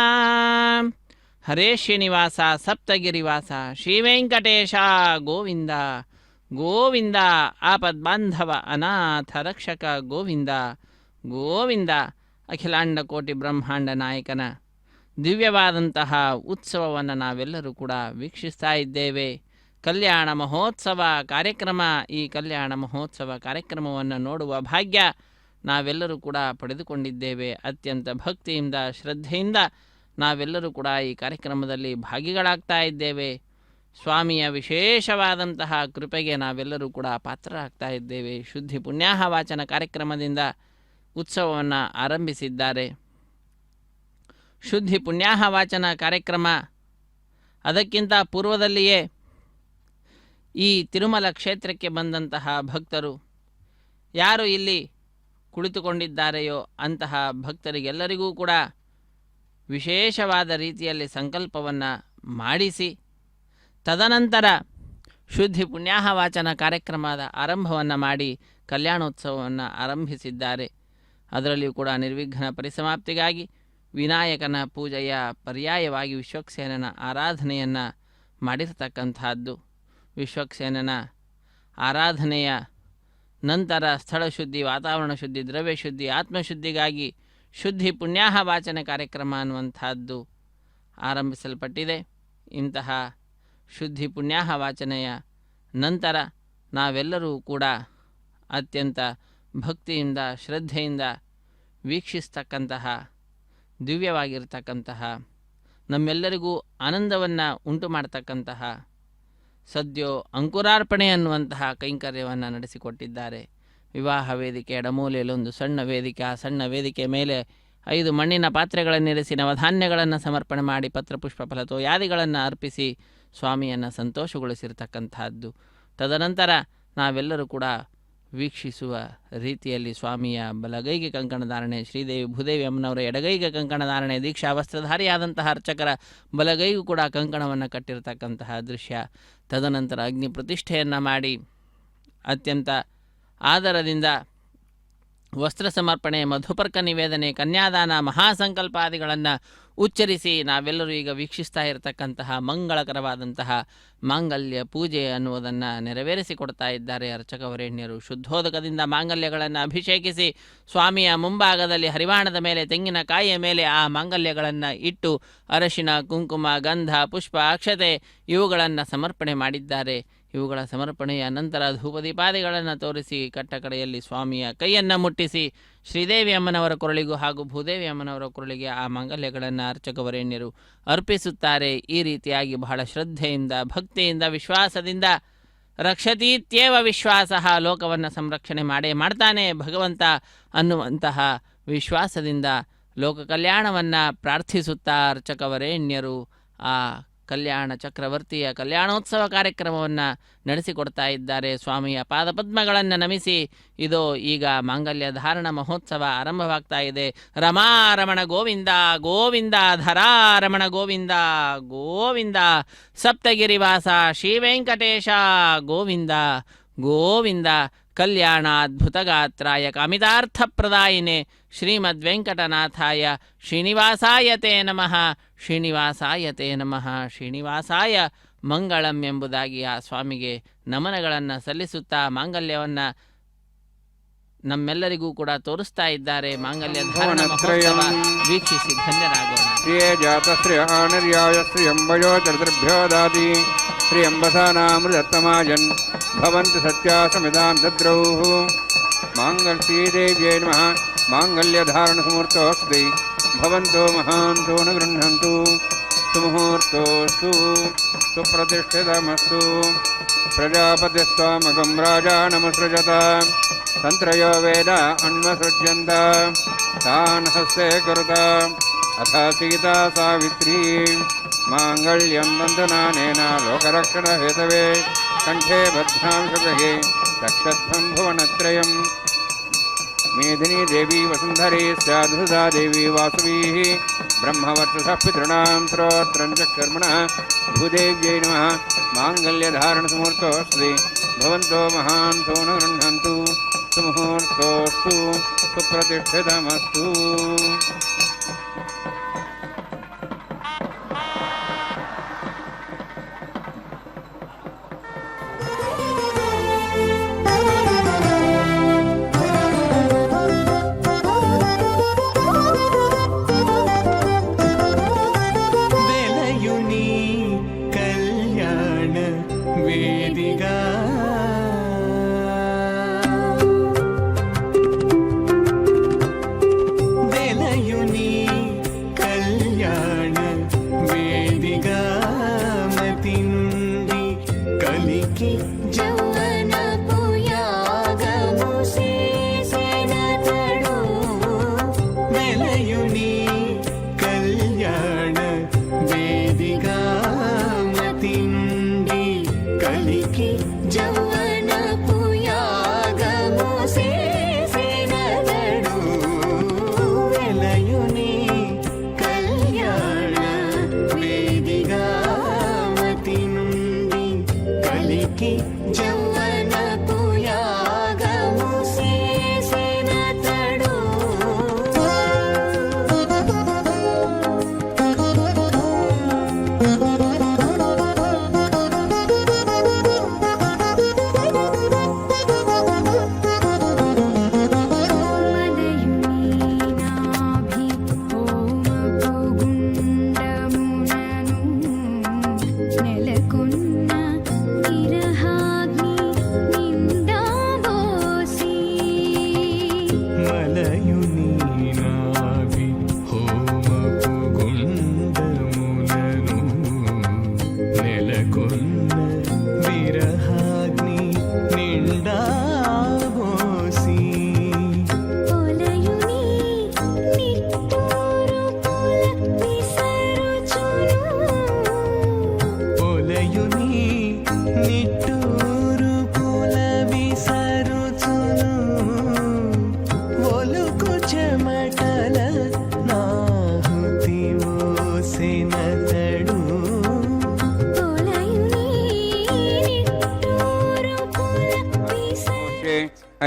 ಹರೇ ಶ್ರೀನಿವಾಸ ಸಪ್ತಗಿರಿವಾಸ ಶ್ರೀವೆಂಕಟೇಶ ಗೋವಿಂದ ಗೋವಿಂದ ಆಪದ್ಬಾಂಧವ ಅನಾಥ ರಕ್ಷಕ ಗೋವಿಂದ ಗೋವಿಂದ ಅಖಿಲಾಂಡ ಕೋಟಿ ಬ್ರಹ್ಮಾಂಡ ನಾಯಕನ ದಿವ್ಯವಾದಂತಹ ಉತ್ಸವವನ್ನು ನಾವೆಲ್ಲರೂ ಕೂಡ ವೀಕ್ಷಿಸ್ತಾ ಇದ್ದೇವೆ. ಕಲ್ಯಾಣ ಮಹೋತ್ಸವ ಕಾರ್ಯಕ್ರಮ. ಈ ಕಲ್ಯಾಣ ಮಹೋತ್ಸವ ಕಾರ್ಯಕ್ರಮವನ್ನು ನೋಡುವ ಭಾಗ್ಯ ನಾವೆಲ್ಲರೂ ಕೂಡ ಪಡೆದುಕೊಂಡಿದ್ದೇವೆ. ಅತ್ಯಂತ ಭಕ್ತಿಯಿಂದ ಶ್ರದ್ಧೆಯಿಂದ ನಾವೆಲ್ಲರೂ ಕೂಡ ಈ ಕಾರ್ಯಕ್ರಮದಲ್ಲಿ ಭಾಗಿಗಳಾಗ್ತಾ ಇದ್ದೇವೆ. ಸ್ವಾಮಿಯ ವಿಶೇಷವಾದಂತಹ ಕೃಪೆಗೆ ನಾವೆಲ್ಲರೂ ಕೂಡ ಪಾತ್ರರಾಗ್ತಾ ಇದ್ದೇವೆ. ಶುದ್ಧಿ ಪುಣ್ಯಾಹ ವಾಚನ ಕಾರ್ಯಕ್ರಮದಿಂದ ಉತ್ಸವವನ್ನು ಆರಂಭಿಸಿದ್ದಾರೆ. ಶುದ್ಧಿ ಪುಣ್ಯಾಹ ವಾಚನ ಕಾರ್ಯಕ್ರಮ ಅದಕ್ಕಿಂತ ಪೂರ್ವದಲ್ಲಿಯೇ ಈ ತಿರುಮಲ ಕ್ಷೇತ್ರಕ್ಕೆ ಬಂದಂತಹ ಭಕ್ತರು ಯಾರು ಇಲ್ಲಿ ಕುಳಿತುಕೊಂಡಿದ್ದಾರೆಯೋ ಅಂತಹ ಭಕ್ತರಿಗೆಲ್ಲರಿಗೂ ಕೂಡ ವಿಶೇಷವಾದ ರೀತಿಯಲ್ಲಿ ಸಂಕಲ್ಪವನ್ನು ಮಾಡಿಸಿ ತದನಂತರ ಶುದ್ಧಿ ಪುಣ್ಯಾಹ ವಾಚನ ಕಾರ್ಯಕ್ರಮದ ಆರಂಭವನ್ನು ಮಾಡಿ ಕಲ್ಯಾಣೋತ್ಸವವನ್ನು ಆರಂಭಿಸಿದ್ದಾರೆ. ಅದರಲ್ಲಿಯೂ ಕೂಡ ನಿರ್ವಿಘ್ನ ಪರಿಸಮಾಪ್ತಿಗಾಗಿ ವಿನಾಯಕನ ಪೂಜೆಯ ಪರ್ಯಾಯವಾಗಿ ವಿಶ್ವಕ್ಸೇನನ ಆರಾಧನೆಯನ್ನು ಮಾಡಿರತಕ್ಕಂಥದ್ದು. ವಿಶ್ವಕ್ಸೇನನ ಆರಾಧನೆಯ ನಂತರ ಸ್ಥಳ ಶುದ್ಧಿ, ವಾತಾವರಣ ಶುದ್ಧಿ, ದ್ರವ್ಯ ಶುದ್ಧಿ, ಆತ್ಮಶುದ್ಧಿಗಾಗಿ ಶುದ್ಧಿ ಪುಣ್ಯಾಹ ವಾಚನ ಕಾರ್ಯಕ್ರಮ ಅನ್ನುವಂಥದ್ದು ಆರಂಭಿಸಲ್ಪಟ್ಟಿದೆ. ಇಂತಹ ಶುದ್ಧಿ ಪುಣ್ಯಾಹ ವಾಚನೆಯ ನಂತರ ನಾವೆಲ್ಲರೂ ಕೂಡ ಅತ್ಯಂತ ಭಕ್ತಿಯಿಂದ ಶ್ರದ್ಧೆಯಿಂದ ವೀಕ್ಷಿಸ್ತಕ್ಕಂತಹ ದಿವ್ಯವಾಗಿರ್ತಕ್ಕಂತಹ ನಮ್ಮೆಲ್ಲರಿಗೂ ಆನಂದವನ್ನು ಉಂಟು ಮಾಡ್ತಕ್ಕಂತಹ ಸದ್ಯೋ ಅಂಕುರಾರ್ಪಣೆ ಅನ್ನುವಂತಹ ಕೈಂಕರ್ಯವನ್ನು ನಡೆಸಿಕೊಟ್ಟಿದ್ದಾರೆ. ವಿವಾಹ ವೇದಿಕೆ ಎಡಮೂಲೆಯಲ್ಲೊಂದು ಸಣ್ಣ ವೇದಿಕೆ, ಆ ಸಣ್ಣ ವೇದಿಕೆ ಮೇಲೆ 5 ಮಣ್ಣಿನ ಪಾತ್ರೆಗಳನ್ನಿರಿಸಿ ನವಧಾನ್ಯಗಳನ್ನು ಸಮರ್ಪಣೆ ಮಾಡಿ ಪತ್ರಪುಷ್ಪ ಫಲತೋಯಾದಿಗಳನ್ನು ಅರ್ಪಿಸಿ ಸ್ವಾಮಿಯನ್ನು ಸಂತೋಷಗೊಳಿಸಿರ್ತಕ್ಕಂತಹದ್ದು. ತದನಂತರ ನಾವೆಲ್ಲರೂ ಕೂಡ ವೀಕ್ಷಿಸುವ ರೀತಿಯಲ್ಲಿ ಸ್ವಾಮಿಯ ಬಲಗೈಗೆ ಕಂಕಣಧಾರಣೆ, ಶ್ರೀದೇವಿ ಭೂದೇವಿ ಅಮ್ಮನವರ ಎಡಗೈಗೆ ಕಂಕಣಧಾರಣೆ, ದೀಕ್ಷಾ ವಸ್ತ್ರಧಾರಿಯಾದಂತಹ ಅರ್ಚಕರ ಬಲಗೈಗೂ ಕೂಡ ಕಂಕಣವನ್ನು ಕಟ್ಟಿರತಕ್ಕಂತಹ ದೃಶ್ಯ. ತದನಂತರ ಅಗ್ನಿ ಪ್ರತಿಷ್ಠೆಯನ್ನು ಮಾಡಿ ಅತ್ಯಂತ ಆದರದಿಂದ ವಸ್ತ್ರ ಸಮರ್ಪಣೆ, ಮಧುಪರ್ಕ ನಿವೇದನೆ, ಕನ್ಯಾದಾನ, ಮಹಾಸಂಕಲ್ಪಾದಿಗಳನ್ನು ಉಚ್ಚರಿಸಿ ನಾವೆಲ್ಲರೂ ಈಗ ವೀಕ್ಷಿಸ್ತಾ ಇರತಕ್ಕಂತಹ ಮಂಗಳಕರವಾದಂತಹ ಮಾಂಗಲ್ಯ ಪೂಜೆ ಅನ್ನುವುದನ್ನು ನೆರವೇರಿಸಿಕೊಡ್ತಾ ಇದ್ದಾರೆ ಅರ್ಚಕವರೇಣ್ಯರು. ಶುದ್ಧೋದಕದಿಂದ ಮಾಂಗಲ್ಯಗಳನ್ನು ಅಭಿಷೇಕಿಸಿ ಸ್ವಾಮಿಯ ಮುಂಭಾಗದಲ್ಲಿ ಹರಿವಾಣದ ಮೇಲೆ, ತೆಂಗಿನಕಾಯಿಯ ಮೇಲೆ ಆ ಮಾಂಗಲ್ಯಗಳನ್ನು ಇಟ್ಟು ಅರಶಿನ, ಕುಂಕುಮ, ಗಂಧ, ಪುಷ್ಪ, ಅಕ್ಷತೆ ಇವುಗಳನ್ನು ಸಮರ್ಪಣೆ ಮಾಡಿದ್ದಾರೆ. ಇವುಗಳ ಸಮರ್ಪಣೆಯ ನಂತರ ಧೂಪದೀಪಾದಿಗಳನ್ನು ತೋರಿಸಿ ಕಟ್ಟಕಡೆಯಲ್ಲಿ ಸ್ವಾಮಿಯ ಕೈಯನ್ನು ಮುಟ್ಟಿಸಿ ಶ್ರೀದೇವಿ ಅಮ್ಮನವರ ಕೊರಳಿಗೂ ಹಾಗೂ ಭೂದೇವಿ ಅಮ್ಮನವರ ಕೊರಳಿಗೆ ಆ ಮಾಂಗಲ್ಯಗಳನ್ನು ಅರ್ಚಕವರೇಣ್ಯರು ಅರ್ಪಿಸುತ್ತಾರೆ. ಈ ರೀತಿಯಾಗಿ ಬಹಳ ಶ್ರದ್ಧೆಯಿಂದ, ಭಕ್ತಿಯಿಂದ, ವಿಶ್ವಾಸದಿಂದ ರಕ್ಷತೀತ್ಯೇವ ವಿಶ್ವಾಸ, ಲೋಕವನ್ನು ಸಂರಕ್ಷಣೆ ಮಾಡೇ ಮಾಡ್ತಾನೆ ಭಗವಂತ ಅನ್ನುವಂತಹ ವಿಶ್ವಾಸದಿಂದ ಲೋಕ ಕಲ್ಯಾಣವನ್ನು ಪ್ರಾರ್ಥಿಸುತ್ತಾ ಅರ್ಚಕವರೇಣ್ಯರು ಆ ಕಲ್ಯಾಣ ಚಕ್ರವರ್ತಿಯ ಕಲ್ಯಾಣೋತ್ಸವ ಕಾರ್ಯಕ್ರಮವನ್ನು ನಡೆಸಿಕೊಡ್ತಾ ಇದ್ದಾರೆ. ಸ್ವಾಮಿಯ ಪಾದಪದ್ಮಗಳನ್ನು ನಮಿಸಿ ಇದೋ ಈಗ ಮಾಂಗಲ್ಯ ಧಾರಣ ಮಹೋತ್ಸವ ಆರಂಭವಾಗ್ತಾ ಇದೆ. ರಮಾರಮಣ ಗೋವಿಂದ ಗೋವಿಂದ, ಧರಾರಮಣ ಗೋವಿಂದ ಗೋವಿಂದ, ಸಪ್ತಗಿರಿವಾಸ ಶ್ರೀ ವೆಂಕಟೇಶ ಗೋವಿಂದ ಗೋವಿಂದ, ಕಲ್ಯಾಣಾದ್ಭುತಗಾತ್ರಾಯ ಕಾಮಿತಾರ್ಥಪ್ರದಾಯಿನೆ ಶ್ರೀಮದ್ವೆಂಕಟನಾಥಾಯ ಶ್ರೀನಿವಾಸಾಯ ತೇ ನಮಃ, ಶ್ರೀನಿವಾಸಾಯ ತೇ ನಮಃ, ಶ್ರೀನಿವಾಸಾಯ ಮಂಗಳಂ ಎಂಬುದಾಗಿ ಆ ಸ್ವಾಮಿಗೆ ನಮನಗಳನ್ನು ಸಲ್ಲಿಸುತ್ತಾ ಮಾಂಗಲ್ಯವನ್ನು ನಮ್ಮೆಲ್ಲರಿಗೂ ಕೂಡ ತೋರಿಸ್ತಾ ಇದ್ದಾರೆ. ಮಾಂಗಲ್ಯ ಧಾರಣ ಮಹೋತ್ಸವ ವೀಕ್ಷಿಸಿ ಧನ್ಯರಾಗೋಣ. ಶ್ರಿಯೇ ಜಾತಶ್ರಿಯ ಆನರ್ಯಾಯ ಶ್ರಿಯಂಬಯೋ ಚತುರ್ಭ್ಯೋ ದಾತಿ ಶ್ರಿಯಂಬಸಾನಾಮೃತತ್ತಮಾಜನ್ ಭವಂತು ಸತ್ಯಾ ಸಮಿತಾಂ ದದ್ರೌಃ. ಶ್ರೀದೇವ್ಯೈ ನಮಃ. ಮಾಂಗಲ್ಯಧಾರಣ ಸಮೂರ್ತೋಸ್ತಿ ಭವಂತೋ ಮಹಾಂತೋ ನ ಗೃಹಂತು. ಸುಮುಹೂರ್ತೋಸ್ತು ಸುಪ್ರತಿಷ್ಠಿತಮಸ್ತು. ಪ್ರಜಾಪತಿಸ್ತ್ವಾಮಗಂ ರಾಜಾನಮಸೃಜತ. ತಂತ್ರಯೋ ವೇದ ಅನ್ವಸೃಜ್ಯಂತ ತಾನ್ ಹಸ್ತೆ ಕರುತ. ಅಥ ಸೀತಾ ಸಾವಿತ್ರೀ ಮಾಂಗಲ್ಯಂ ವಂದನಾನೇನ ಲೋಕರಕ್ಷಣ ಹೇತವೇ ಕಂಠೆ ಬದ್ಧಾಂ ಶುಭಗೆ ರಕ್ಷಧ್ವಂ ಭುವನತ್ರಯಂ. ಮೇದಿನಿ ದೇವಿ ವಸುಂಧರೆ ಸ್ಯಾಧುಧಾ ದೇವಿ ವಾಸವೀ ಬ್ರಹ್ಮವರ್ಚಸಃ ಪಿತॄಣಾಂ ಶ್ರೋತ್ರಂ ಚಕರ್ಮಣಃ. ಭೂದೇವ್ಯೈ ನಮಃ. ಮಾಂಗಲ್ಯಧಾರಣ ಸಮೂರ್ತೋಸ್ತಿ ಭವಂತೋ ಮಹಾಂತೋ ನ ಗೃಹಂತು. ಸುಮುಹೂರ್ತೋಸ್ತು ಸುಪ್ರತಿಷ್ಠಿತಮಸ್ತು. వెలయుని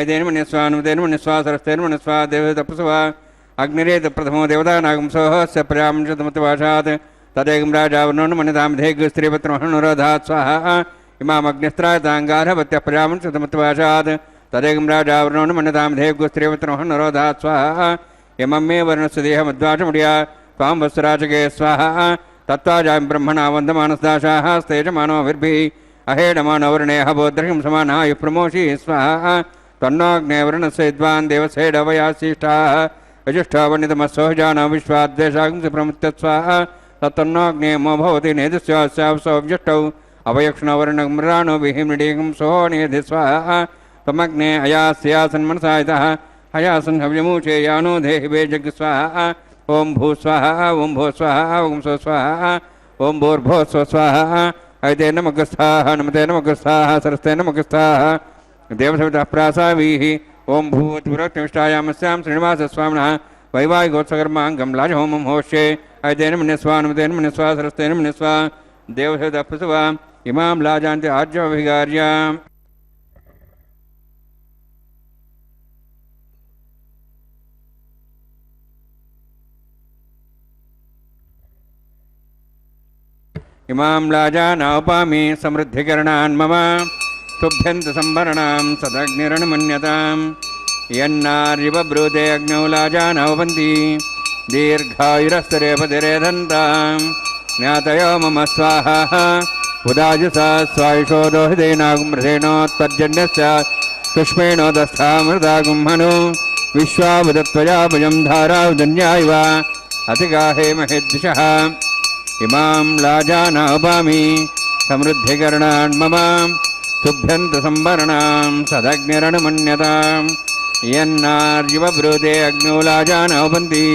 ऐतेन स्वानुतेन सरस्तेन स्वा देवतपस्वा अग्निरेत प्रथमो देवता नागंसोहस्य प्रजामंशतमतवाशात् तदेकं राजावरणं मन्यतां धेग्स्त्रीपत्रमहनुरोधात् स्वाहा इमामग्निस्त्रायताङ्गारभत्य प्रजामंशतमतवाशात् तदेकं राजावरणं मन्यतां धेग्स्त्रीपत्रमहनुरोधात् स्वाहा इमं मे वर्णस्य देहमद्वाचमुडिया त्वां वत्सराजके स्वाहा तत्त्वाजां ब्रह्मणा वन्दमानसदाशाः स्तेजमानोभिर्भिः अहेडमानवर्णे हवोद्रहिं समानाय प्रमोषि स्वाहा तन्नोऽग्नेवर्णस्य विद्वान् देवसेडवयाशिष्टाः यजुष्ठावनितमस्सोजान विश्वाद्वेषांसि प्रमुत्य स्वाहा तत्तन्नोऽग्नेमो भवति नेदस्यावसौव्यष्टौ अवयक्ष्णवर्णमृणानो विहिमृडीकं सोऽनेधि स्वाहा त्वमग्ने अयास्यासन्मनसा यतः हयासन् हव्यमूचे यानो देहि वेजग स्वाहा ओं भू स्वाहा ओं भो स्वाहा ओं सो स्वाहा ओं भूर्भो स्व स्वाहा ऐते नमगस्थाः नमते नमगस्थाः सरस्ते नमगस्थाः देवसवितः प्रासावीः ओं भूवत्पुरोक्तमिष्टायामस्यां श्रीनिवासस्वामिनः वैवाहिकोत्सकर्माङ्गं लाजहोमं होष्ये ऐतेन मन्यस्वा नमतेन मन्यस्वा सरस्तेन मन्यस्वा देवसवितः प्रसवा इमां लाजान्ति आज्यमभिगार्याम् इमां लाजानापामि समृद्धिकरणान् मम तुभ्यन्तसंभरणां सदग्निरणमन्यतां यन्नार्यवब्रूते अग्नौ लाजानवपन्ति दीर्घायुरस्तरेपतिरेधन्तां ज्ञातयो मम स्वाहा उदाजुसा स्वायुषो दोहितेनागुमृधेनोत्तर्जन्यस्य पुष्पेणोदस्थामृतागुम्हनु विश्वावदत्वया भुजं धारावदन्यायव अतिगाहे महेद्विषः इमां लाजानापामि समृद्धिकरणान् मम तुभ्यन्तसंभरणां सदग्निरणमन्यतां यन्नार्यवब्रूते अग्नौ लाजानवपन्ति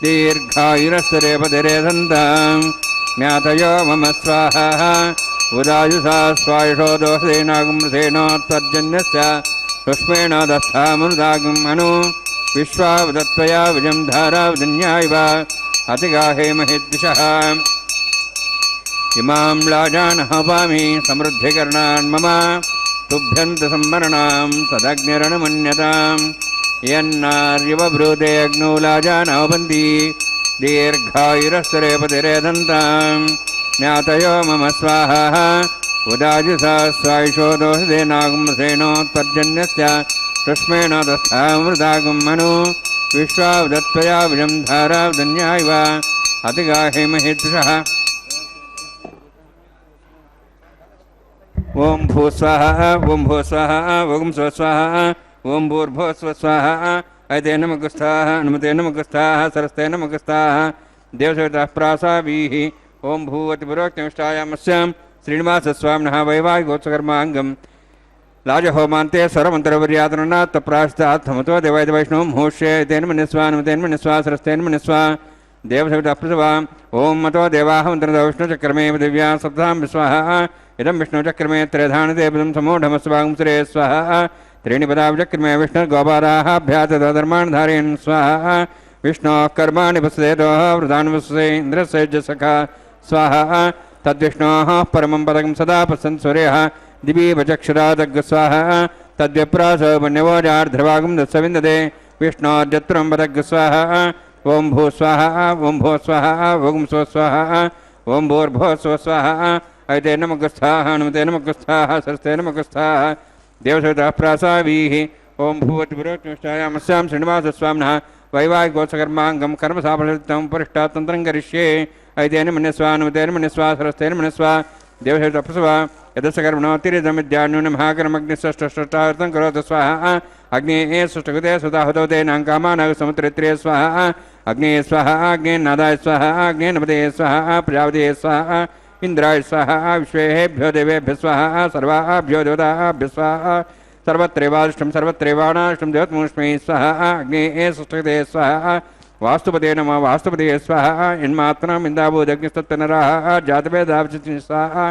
दीर्घायुरस्तरेपतिरेधन्तां ज्ञातयो मम स्वाहा उदायुषा स्वायुषो दोषेनागुमृधेनोत्तर्जन्यस्य पुष्पेण दस्थामृतागुम्हनु विश्वावदत्वया विजं धारावदन्यायव अतिगाहे महेद्विषः इमां लाजानहपामि समृद्धिकरणान् मम तुभ्यन्तसंभरणां सदग्निरणमन्यतां यन्नार्यवब्रूते अग्नौ लाजानवपन्ति दीर्घायुरस्तरेपतिरेधन्तां ज्ञातयो मम स्वाहा उदाजुषा स्वायुषो दोषेनागुमृधेनोत्तर्जन्यस्य पुष्पेण दस्थामृतागुम्हनु विश्वावदत्वया विजं धारावदन्यायव अतिगाहे महेद्विषः ओं भू स्वाहा ओं भू स्वाहा ओं स्व स्वाहा ओं भूर्भो स्व स्वाहा ऐते नमगस्थाः नमते नमगस्थाः सरस्ते नमगस्थाः देवसवितः प्रासावीः ओं भूवतिपुरोक्तमिष्टायामस्यां श्रीनिवासस्वामिनः वैवाहिकोत्सकर्माङ्गं लाजहोमान्ते सर्वमन्त्रवर्यातनात् तप्राश्तात् थमतो देवैतवैष्णवं होष्ये तेन मन्यस्वा नमतेन मन्यस्वा सरस्तेन मन्यस्वा देवसवितः प्रसवा ओं मतो देवाः मन्त्रतो विष्णुचक्रमे दिव्या सप्तां विस्वाहा इदं विष्णुचक्रमे त्रेधानदेवं समूढमस्वागं श्रे स्वाहा त्रीणि पदावचक्रमे विष्णुर्गोपाराहाभ्यातधर्मान् धारयन् स्वाहा विष्णोः कर्माणि पश्येतोः वृतान् वसुसे इन्द्रस्य जसखा स्वाहा तद्विष्णोः परमं पदकं सदा पश्यन् सूर्यः दिवीवचक्षुरादग् स्वाहा तद्व्यप्रासवन्यवोजार्ध्रवागं दत्सविन्दते विष्णोर्जत्रुं पदग् स्वाहा ओं भू स्वाहा ओं भो स्वाहा ओं स्व स्वाहा ओं भूर्भो स्व स्वाहा ऐते नमगस्थाः नमते नमगस्थाः सरस्ते नमगस्थाः देवसवितः प्रासावीः ओं भूवतिपुरोक्तमिष्टायामस्यां श्रीनिवासस्वामिनः वैवाहिकोत्सकर्माङ्गं कर्मसाफलयुक्तं परिष्टातन्त्रं करिष्ये ऐतेन मन्यस्वा नमतेन मन्यस्वा सरस्तेन मन्यस्वा देवसवितः प्रसवा यदस्य कर्मणोत्तिरिदमिद्यान्यूनमहाकर्मग्निष्ठष्टार्थं करोतु स्वाहा अग्नेः सुष्ठकृते सुताहुतोते नाङ्कामानः समुद्रत्रे स्वाहा अग्नेः स्वाहा अग्नेन्नादाय स्वाहा अग्नेन्नपते स्वाहा प्रजापते स्वाहा इंद्राय स्वाहा विश्वेभ्यो देवेभ्य स्वाहा सर्वाभ्यो देवताभ्य स्वाहा सर्वत्रैवाष्टम सर्वत्रैवाणाष्टम देवतमूष्मै स्वाहा अग्नेः सुष्ठकृते स्वाहा वास्तुपते नमः वास्तुपते स्वाहा इन्मात्रम् इन्दाभूदग्निस्तत्तनराः जातवेदावचिति स्वाहा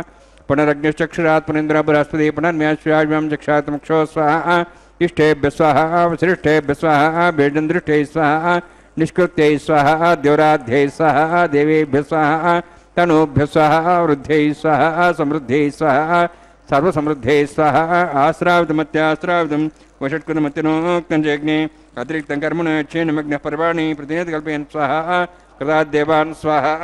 पुनरग्निश्चक्षुरात् पुनीन्द्र बृहस्पति पुनर्म्याश्व्यां चक्षात्मक्षो स्वाहा इष्टेभ्य स्वाहा वसिष्ठेभ्य स्वाहा वेदन्दृष्टे स्वाहा निष्कृत्यै स्वाहा द्योराध्यै स्वाहा देवेभ्य स्वाहा तनूभ्य स्वाहा वृद्ध्यै स्वाहा समृद्ध्यै स्वाहा सर्वसमृद्धे स्वाहा आश्रावितमत्याश्रावितं वषट्कृतमत्यनोक्तं चेग्ने अतिरिक्तं कर्मण क्षेन्नमग्नः पर्वाणि प्रतिनिधि कल्पयन् स्वाहा कृताद्देवान् स्वाहा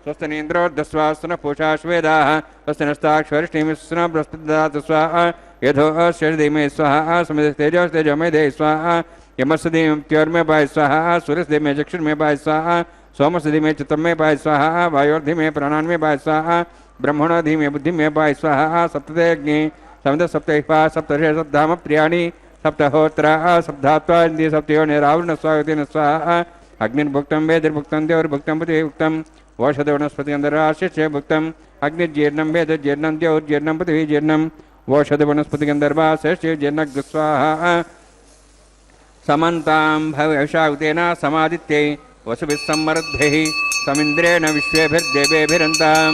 स्वस्तनेन्द्रोर्धस्वास्तनः पूषा श्वेदाः स्वस्तिनस्ताक्षरिष्णीमिस्न बृहस्पतिदातु स्वाहा यथो शरीमे स्वाहा समितेजोस्तेजोमय दे स्वाहा यमस्देव त्योर्मे पाय स्वाहा सूर्यस्देव में चक्षुर्मे पाय स्वाहा सोमस्देव में चित्तमे पाय स्वाहा वायोर्धि में प्राणान्मे पाय स्वाहा ब्रह्मणोधि में बुद्धि में पाय स्वाहा सप्तते अग्नि समित सप्तहिपा सप्तर्षि सप्तधाम प्रियाणि सप्तहोत्रा सप्तात्वा इंद्रिय सप्तयो निरावरण स्वागतेन स्वाहा अग्निर्भुक्तं वेदिर्भुक्तं देवर्भुक्तं पतिभुक्तं वोषध वनस्पति अंदराशिष्य भुक्तं अग्निर्जीर्णं वेदजीर्णं देवर्जीर्णं पतिजीर्णं वोषध वनस्पति अंदर्भाशिष्य जीर्णग् स्वाहा समन्तां भविषावतेन समादित्यै वसुभिः सम्मरुद्भिः समिन्द्रेण विश्वेभिर्देवेभिरन्तां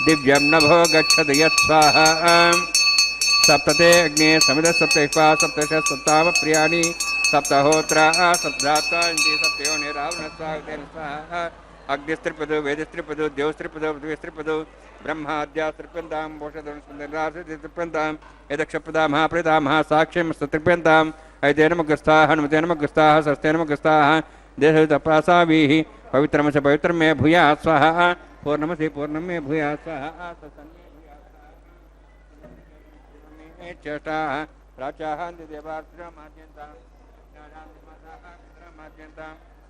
दिव्यं नभो गच्छति यत्स्वाहा सप्तते अग्ने समिद सप्तहिपा सप्तश सप्ताम प्रियाणि सप्तहोत्रा सप्तात्वा इंद्रिय सप्तयो निरावरण स्वागतेन स्वाहा अग्निस्त्रिपदो वेदस्त्रिपदो देवस्त्रिपदो पृथ्वीस्त्रिपदो ब्रह्माद्यास्त्रिप्यन्तां पोषधनुस्पन्दां यदक्षप्रदामः प्रदामः साक्ष्यमस्तत्रिप्यन्ताम् ऐतेनमग्रस्ताः हनुमतेनमग्रस्ताः शस्तेनमग्रस्ताः देशतप्रासाभिः पवित्रमस्य पवित्रं मे भूयात् स्वाहा पूर्णमसि पूर्णं मे भूयात् स्वाहा चेष्टाः प्राचाः देवार्चमाद्यन्तां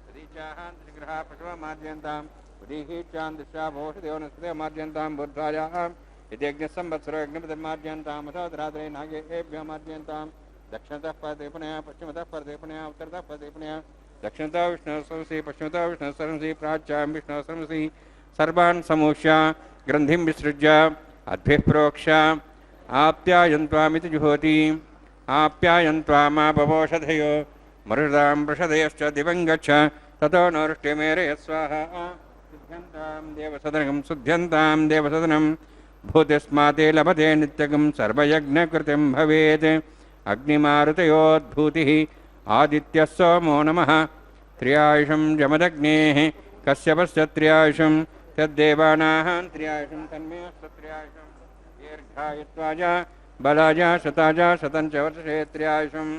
प्रदीचाः त्रिग्रहाः पशवमाद्यन्तां प्रदीहीचान्दशाभोषदेवनस्पतिमाद्यन्तां बुद्धायाः यज्ञसंवत्सरो यज्ञपतिमाद्यन्तां अथोद्रात्रे नागेभ्यमाद्यन्तां दक्षिणतः पदेपुनः पश्चिमतः पदेपुनः उत्तरतः पदेपुनः दक्षिणतः विष्णुः सरंसि पश्चिमतः विष्णुः सरंसि प्राच्यां विष्णुः सरंसि सर्वान् समूष्य ग्रन्थिं विसृज्य अद्भिः प्रोक्ष्य आप्यायन्त्वामिति जुहोति आप्यायन्त्वामापवोषधयो मरुदां वृषधयश्च दिवं गच्छ ततो नौरुष्ट्यमेरय स्वाहा शुद्ध्यन्तां देवसदनं भूतिस्माते लभते नित्यगं सर्वयज्ञकृतिं भवेत् अग्निमारुतयोद्भूतिः आदित्यः सोमो नमः त्र्यायुषं जमदग्नेः कश्यपस्य त्र्यायुषं तद्देवानाः त्र्यायुषं तन्मेऽस्तत्र्यायुषं दीर्घायुत्वाज बलाज शताज शतञ्च वर्षे त्र्यायुषम्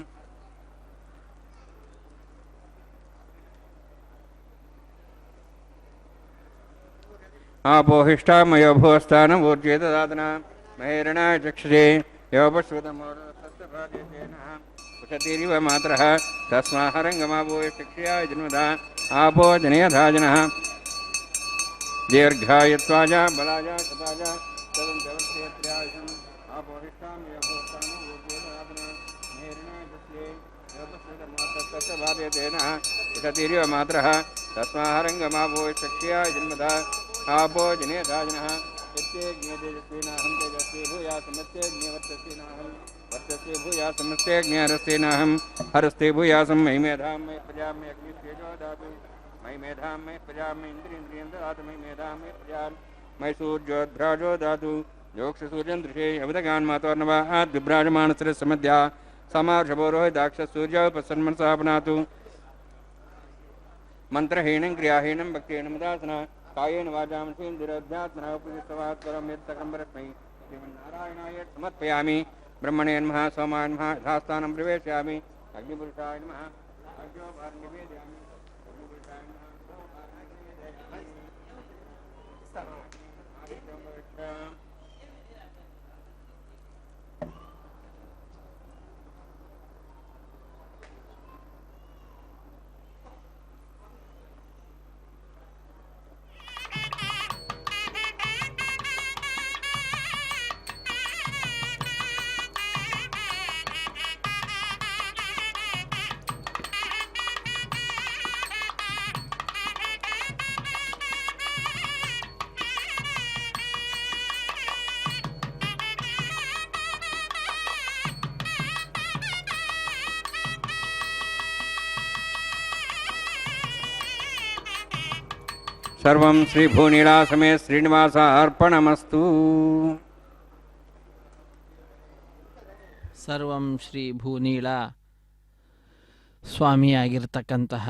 आपोहिष्ठामयो भुवस्थानं ऊर्जे ददातना महेरणाय चक्षुषे योपश्रुतमोरसस्तभाजेतेनः उषतीरिव मात्रः तस्माहरङ्गमाभूय शिक्षयाय जन्मदा आपो जनयधाजनः दीर्घायुत्वाज बलाज शताज तदन्तवर्षे त्र्यायुषम् आपोहिष्ठामयो भुवस्थानं ऊर्जे ददातना महेरणाय चक्षुषे योपश्रुतमोरसस्तभाजेतेनः उषतीरिव मात्रः तस्माहरङ्गमाभूय शिक्षयाय जन्मदा आपो जने धाजनः प्रत्येज्ञे तेजस्वीनाहं तेजस्वी भूयासमत्यज्ञे वर्चस्वीनाहं वर्चस्वी भूयासमत्यज्ञे हरस्तेनाहं हरस्ते भूयासं मयि मेधां मयि प्रजां मयि अग्निस्तेजो दातु मयि मेधां मयि प्रजां मयि इन्द्रियेन्द्रियं ददातु मयि मेधां मयि प्रजां मयि सूर्योद्भ्राजो दातु योक्षसूर्यं दृशे अवदगान् मातोर्नवाः विभ्राजमानसरसमध्या समार्षभोरोहिदाक्षसूर्य उपसन्मनसा पुनातु मंत्रहीनं क्रियाहीनं भक्तिहीनं मुदासना कायेन वाचां श्रीन्द्राध्यात्मना उपनिषवात्परं यत्तकम्बरस्मै श्रीमन्नारायणाय समर्पयामि ब्रह्मणे नमः सोमाय नमः यथास्थानं प्रवेशयामि अग्निपुरुषाय नमः अग्निभारं निवेदयामि अग्निपुरुषाय नमः सर्वं श्रीभूनीलासमे श्रीनिवासार्पणमस्तु। ಸರ್ವಂ ಶ್ರೀ ಭೂನೀಳ ಸ್ವಾಮಿಯಾಗಿರ್ತಕ್ಕಂತಹ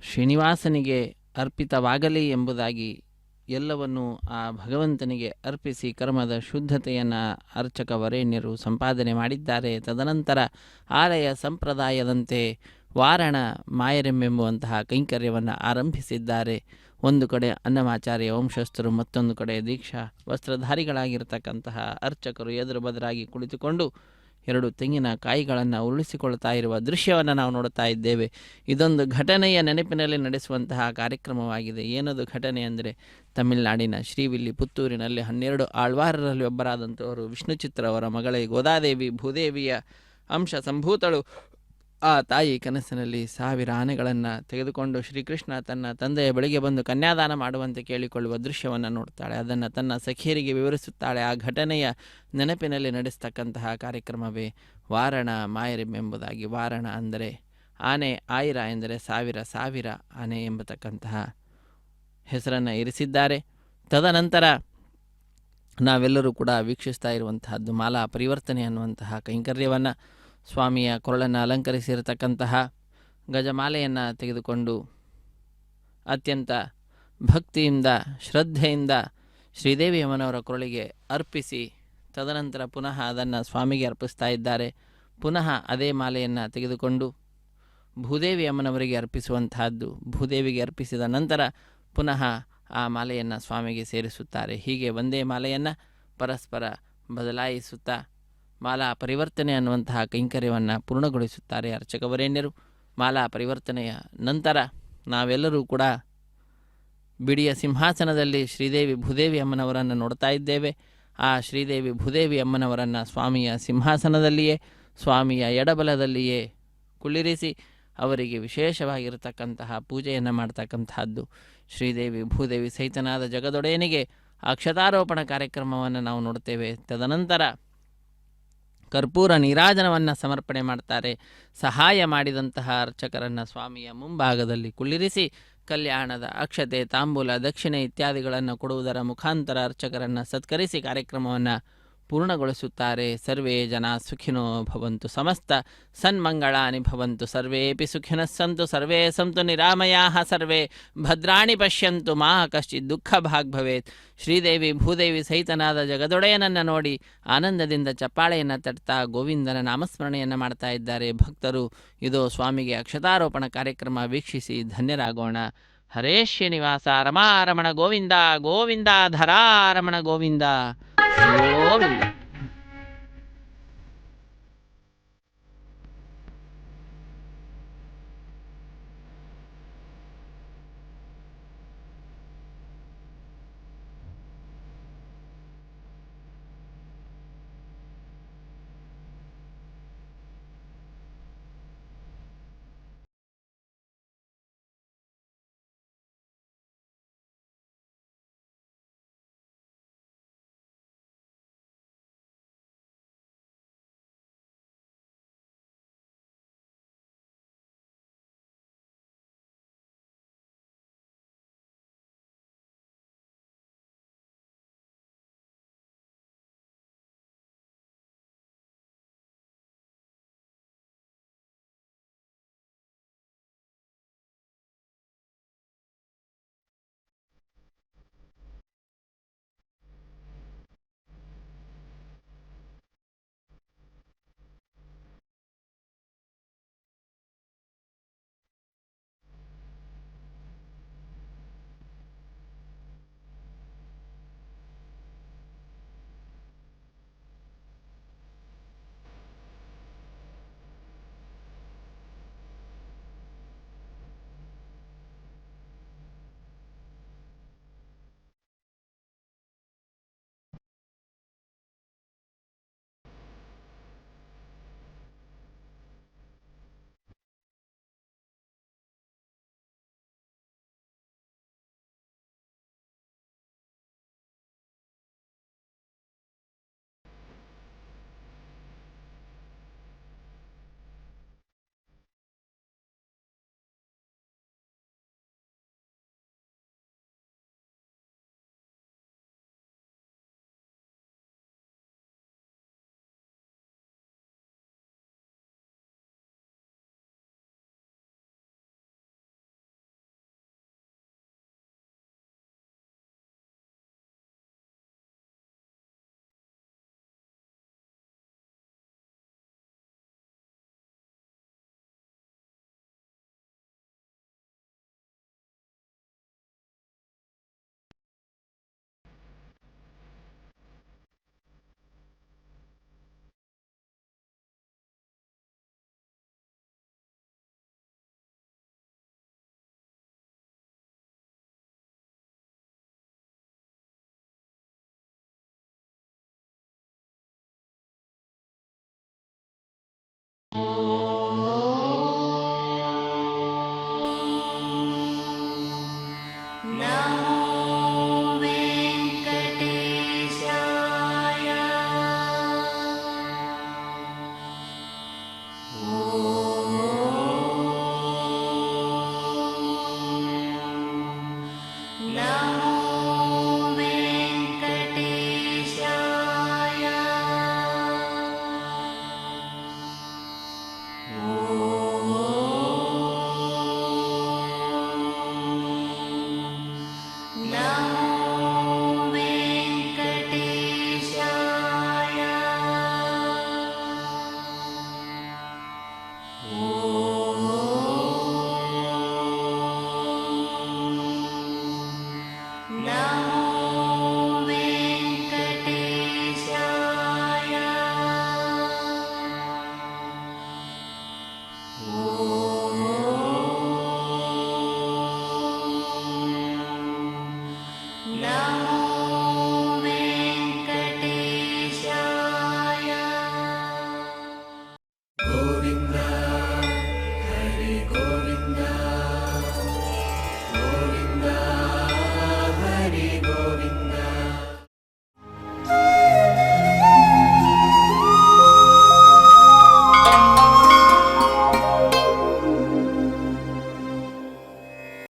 ಶ್ರೀನಿವಾಸನಿಗೆ ಅರ್ಪಿತವಾಗಲಿ ಎಂಬುದಾಗಿ ಎಲ್ಲವನ್ನು ಆ ಭಗವಂತನಿಗೆ ಅರ್ಪಿಸಿ ಕರ್ಮದ ಶುದ್ಧತೆಯನ್ನು ಅರ್ಚಕ ವರೇಣ್ಯರು ಸಂಪಾದನೆ ಮಾಡಿದ್ದಾರೆ. ತದನಂತರ ಆಲಯ ಸಂಪ್ರದಾಯದಂತೆ ವಾರಣ ಮಾಯರೆಂಬೆಂಬುವಂತಹ ಕೈಂಕರ್ಯವನ್ನು ಆರಂಭಿಸಿದ್ದಾರೆ. ಒಂದು ಕಡೆ ಅನ್ನಮಾಚಾರ್ಯ ವಂಶಸ್ಥರು, ಮತ್ತೊಂದು ಕಡೆ ದೀಕ್ಷಾ ವಸ್ತ್ರಧಾರಿಗಳಾಗಿರ್ತಕ್ಕಂತಹ ಅರ್ಚಕರು ಎದುರು ಬದರಾಗಿ ಕುಳಿತುಕೊಂಡು 2 ತೆಂಗಿನ ಕಾಯಿಗಳನ್ನು ಉರುಳಿಸಿಕೊಳ್ತಾ ಇರುವ ದೃಶ್ಯವನ್ನು ನಾವು ನೋಡ್ತಾ ಇದ್ದೇವೆ. ಇದೊಂದು ಘಟನೆಯ ನೆನಪಿನಲ್ಲಿ ನಡೆಸುವಂತಹ ಕಾರ್ಯಕ್ರಮವಾಗಿದೆ. ಏನದು ಘಟನೆ ಅಂದರೆ, ತಮಿಳುನಾಡಿನ ಶ್ರೀವಿಲ್ಲಿಪುತ್ತೂರಿನಲ್ಲಿ 12 ಆಳ್ವಾರರಲ್ಲಿ ಒಬ್ಬರಾದಂಥವರು ವಿಷ್ಣುಚಿತ್ರ ಅವರ ಮಗಳೇ ಗೋದಾದೇವಿ ಭೂದೇವಿಯ ಅಂಶ ಸಂಭೂತಳು. ಆ ತಾಯಿ ಕನಸಿನಲ್ಲಿ 1000 ಆನೆಗಳನ್ನು ತೆಗೆದುಕೊಂಡು ಶ್ರೀಕೃಷ್ಣ ತನ್ನ ತಂದೆಯ ಬಳಿಗೆ ಬಂದು ಕನ್ಯಾದಾನ ಮಾಡುವಂತೆ ಕೇಳಿಕೊಳ್ಳುವ ದೃಶ್ಯವನ್ನು ನೋಡ್ತಾಳೆ. ಅದನ್ನು ತನ್ನ ಸಖಿಯರಿಗೆ ವಿವರಿಸುತ್ತಾಳೆ. ಆ ಘಟನೆಯ ನೆನಪಿನಲ್ಲಿ ನಡೆಸ್ತಕ್ಕಂತಹ ಕಾರ್ಯಕ್ರಮವೇ ವಾರಣ ಮಾಯರೆಂಬುದಾಗಿ. ವಾರಣ ಅಂದರೆ ಆನೆ, ಆಯಿರ ಎಂದರೆ 1000 ಆನೆ ಎಂಬತಕ್ಕಂತಹ ಹೆಸರನ್ನು ಇರಿಸಿದ್ದಾರೆ. ತದನಂತರ ನಾವೆಲ್ಲರೂ ಕೂಡ ವೀಕ್ಷಿಸ್ತಾ ಇರುವಂತಹದ್ದು ಮಾಲಾ ಪರಿವರ್ತನೆ ಅನ್ನುವಂತಹ ಕೈಂಕರ್ಯವನ್ನು. ಸ್ವಾಮಿಯ ಕೊರಳನ್ನು ಅಲಂಕರಿಸಿರತಕ್ಕಂತಹ ಗಜಮಾಲೆಯನ್ನು ತೆಗೆದುಕೊಂಡು ಅತ್ಯಂತ ಭಕ್ತಿಯಿಂದ ಶ್ರದ್ಧೆಯಿಂದ ಶ್ರೀದೇವಿ ಅಮ್ಮನವರ ಕೊರಳಿಗೆ ಅರ್ಪಿಸಿ ತದನಂತರ ಪುನಃ ಅದನ್ನು ಸ್ವಾಮಿಗೆ ಅರ್ಪಿಸ್ತಾ ಇದ್ದಾರೆ. ಪುನಃ ಅದೇ ಮಾಲೆಯನ್ನು ತೆಗೆದುಕೊಂಡು ಭೂದೇವಿ ಅಮ್ಮನವರಿಗೆ ಅರ್ಪಿಸುವಂತಹದ್ದು. ಭೂದೇವಿಗೆ ಅರ್ಪಿಸಿದ ನಂತರ ಪುನಃ ಆ ಮಾಲೆಯನ್ನು ಸ್ವಾಮಿಗೆ ಸೇರಿಸುತ್ತಾರೆ. ಹೀಗೆ ಒಂದೇ ಮಾಲೆಯನ್ನು ಪರಸ್ಪರ ಬದಲಾಯಿಸುತ್ತಾ ಮಾಲಾ ಪರಿವರ್ತನೆ ಅನ್ನುವಂತಹ ಕೈಂಕರ್ಯವನ್ನು ಪೂರ್ಣಗೊಳಿಸುತ್ತಾರೆ ಅರ್ಚಕ ವರೇಣ್ಯರು. ಮಾಲಾ ಪರಿವರ್ತನೆಯ ನಂತರ ನಾವೆಲ್ಲರೂ ಕೂಡ ಬಿಡಿಯ ಸಿಂಹಾಸನದಲ್ಲಿ ಶ್ರೀದೇವಿ ಭೂದೇವಿ ಅಮ್ಮನವರನ್ನು ನೋಡ್ತಾ ಇದ್ದೇವೆ. ಆ ಶ್ರೀದೇವಿ ಭೂದೇವಿ ಅಮ್ಮನವರನ್ನು ಸ್ವಾಮಿಯ ಸಿಂಹಾಸನದಲ್ಲಿಯೇ, ಸ್ವಾಮಿಯ ಎಡಬಲದಲ್ಲಿಯೇ ಕುಳ್ಳಿರಿಸಿ ಅವರಿಗೆ ವಿಶೇಷವಾಗಿರತಕ್ಕಂತಹ ಪೂಜೆಯನ್ನು ಮಾಡ್ತಕ್ಕಂತಹದ್ದು. ಶ್ರೀದೇವಿ ಭೂದೇವಿ ಸಹಿತನಾದ ಜಗದೊಡೆಯನಿಗೆ ಅಕ್ಷತಾರೋಪಣ ಕಾರ್ಯಕ್ರಮವನ್ನು ನಾವು ನೋಡ್ತೇವೆ. ತದನಂತರ ಕರ್ಪೂರ ನೀರಾಜನವನ್ನು ಸಮರ್ಪಣೆ ಮಾಡ್ತಾರೆ. ಸಹಾಯ ಮಾಡಿದಂತಹ ಅರ್ಚಕರನ್ನು ಸ್ವಾಮಿಯ ಮುಂಭಾಗದಲ್ಲಿ ಕುಳ್ಳಿರಿಸಿ ಕಲ್ಯಾಣದ ಅಕ್ಷತೆ, ತಾಂಬೂಲ, ದಕ್ಷಿಣೆ ಇತ್ಯಾದಿಗಳನ್ನು ಕೊಡುವುದರ ಮುಖಾಂತರ ಅರ್ಚಕರನ್ನು ಸತ್ಕರಿಸಿ ಕಾರ್ಯಕ್ರಮವನ್ನು ಪೂರ್ಣಗೊಳಿಸುತ್ತಾರೆ. ಸರ್ವೇ ಜನ ಸುಖಿನೋ ಭವಂತು, ಸಮಸ್ತ ಸನ್ಮಂಗಳಾನಿ ಭವಂತು, ಸರ್ವೇಪಿ ಸುಖಿನಃ ಸಂತು, ಸರ್ವೇ ಸಂತು ನಿರಾಮಯಾಃ, ಸರ್ವೇ ಭದ್ರಾಣಿ ಪಶ್ಯಂತು, ಮಾ ಕಶ್ಚಿತ್ ದುಃಖ ಭಾಗ್ ಭವೇತ್. ಶ್ರೀದೇವಿ ಭೂದೇವಿ ಸಹಿತನಾದ ಜಗದೊಡೆಯನನ್ನು ನೋಡಿ ಆನಂದದಿಂದ ಚಪ್ಪಾಳೆಯನ್ನು ತಟ್ತಾ ಗೋವಿಂದನ ನಾಮಸ್ಮರಣೆಯನ್ನು ಮಾಡ್ತಾ ಇದ್ದಾರೆ ಭಕ್ತರು. ಇದು ಸ್ವಾಮಿಗೆ ಅಕ್ಷತಾರೋಪಣ ಕಾರ್ಯಕ್ರಮ ವೀಕ್ಷಿಸಿ ಧನ್ಯರಾಗೋಣ. ಹರೇ ಶ್ರೀನಿವಾಸ ರಮಾರಮಣ ಗೋವಿಂದ ಗೋವಿಂದ ಧರಾರಮಣ ಗೋವಿಂದ ಗೋವಿಂದ.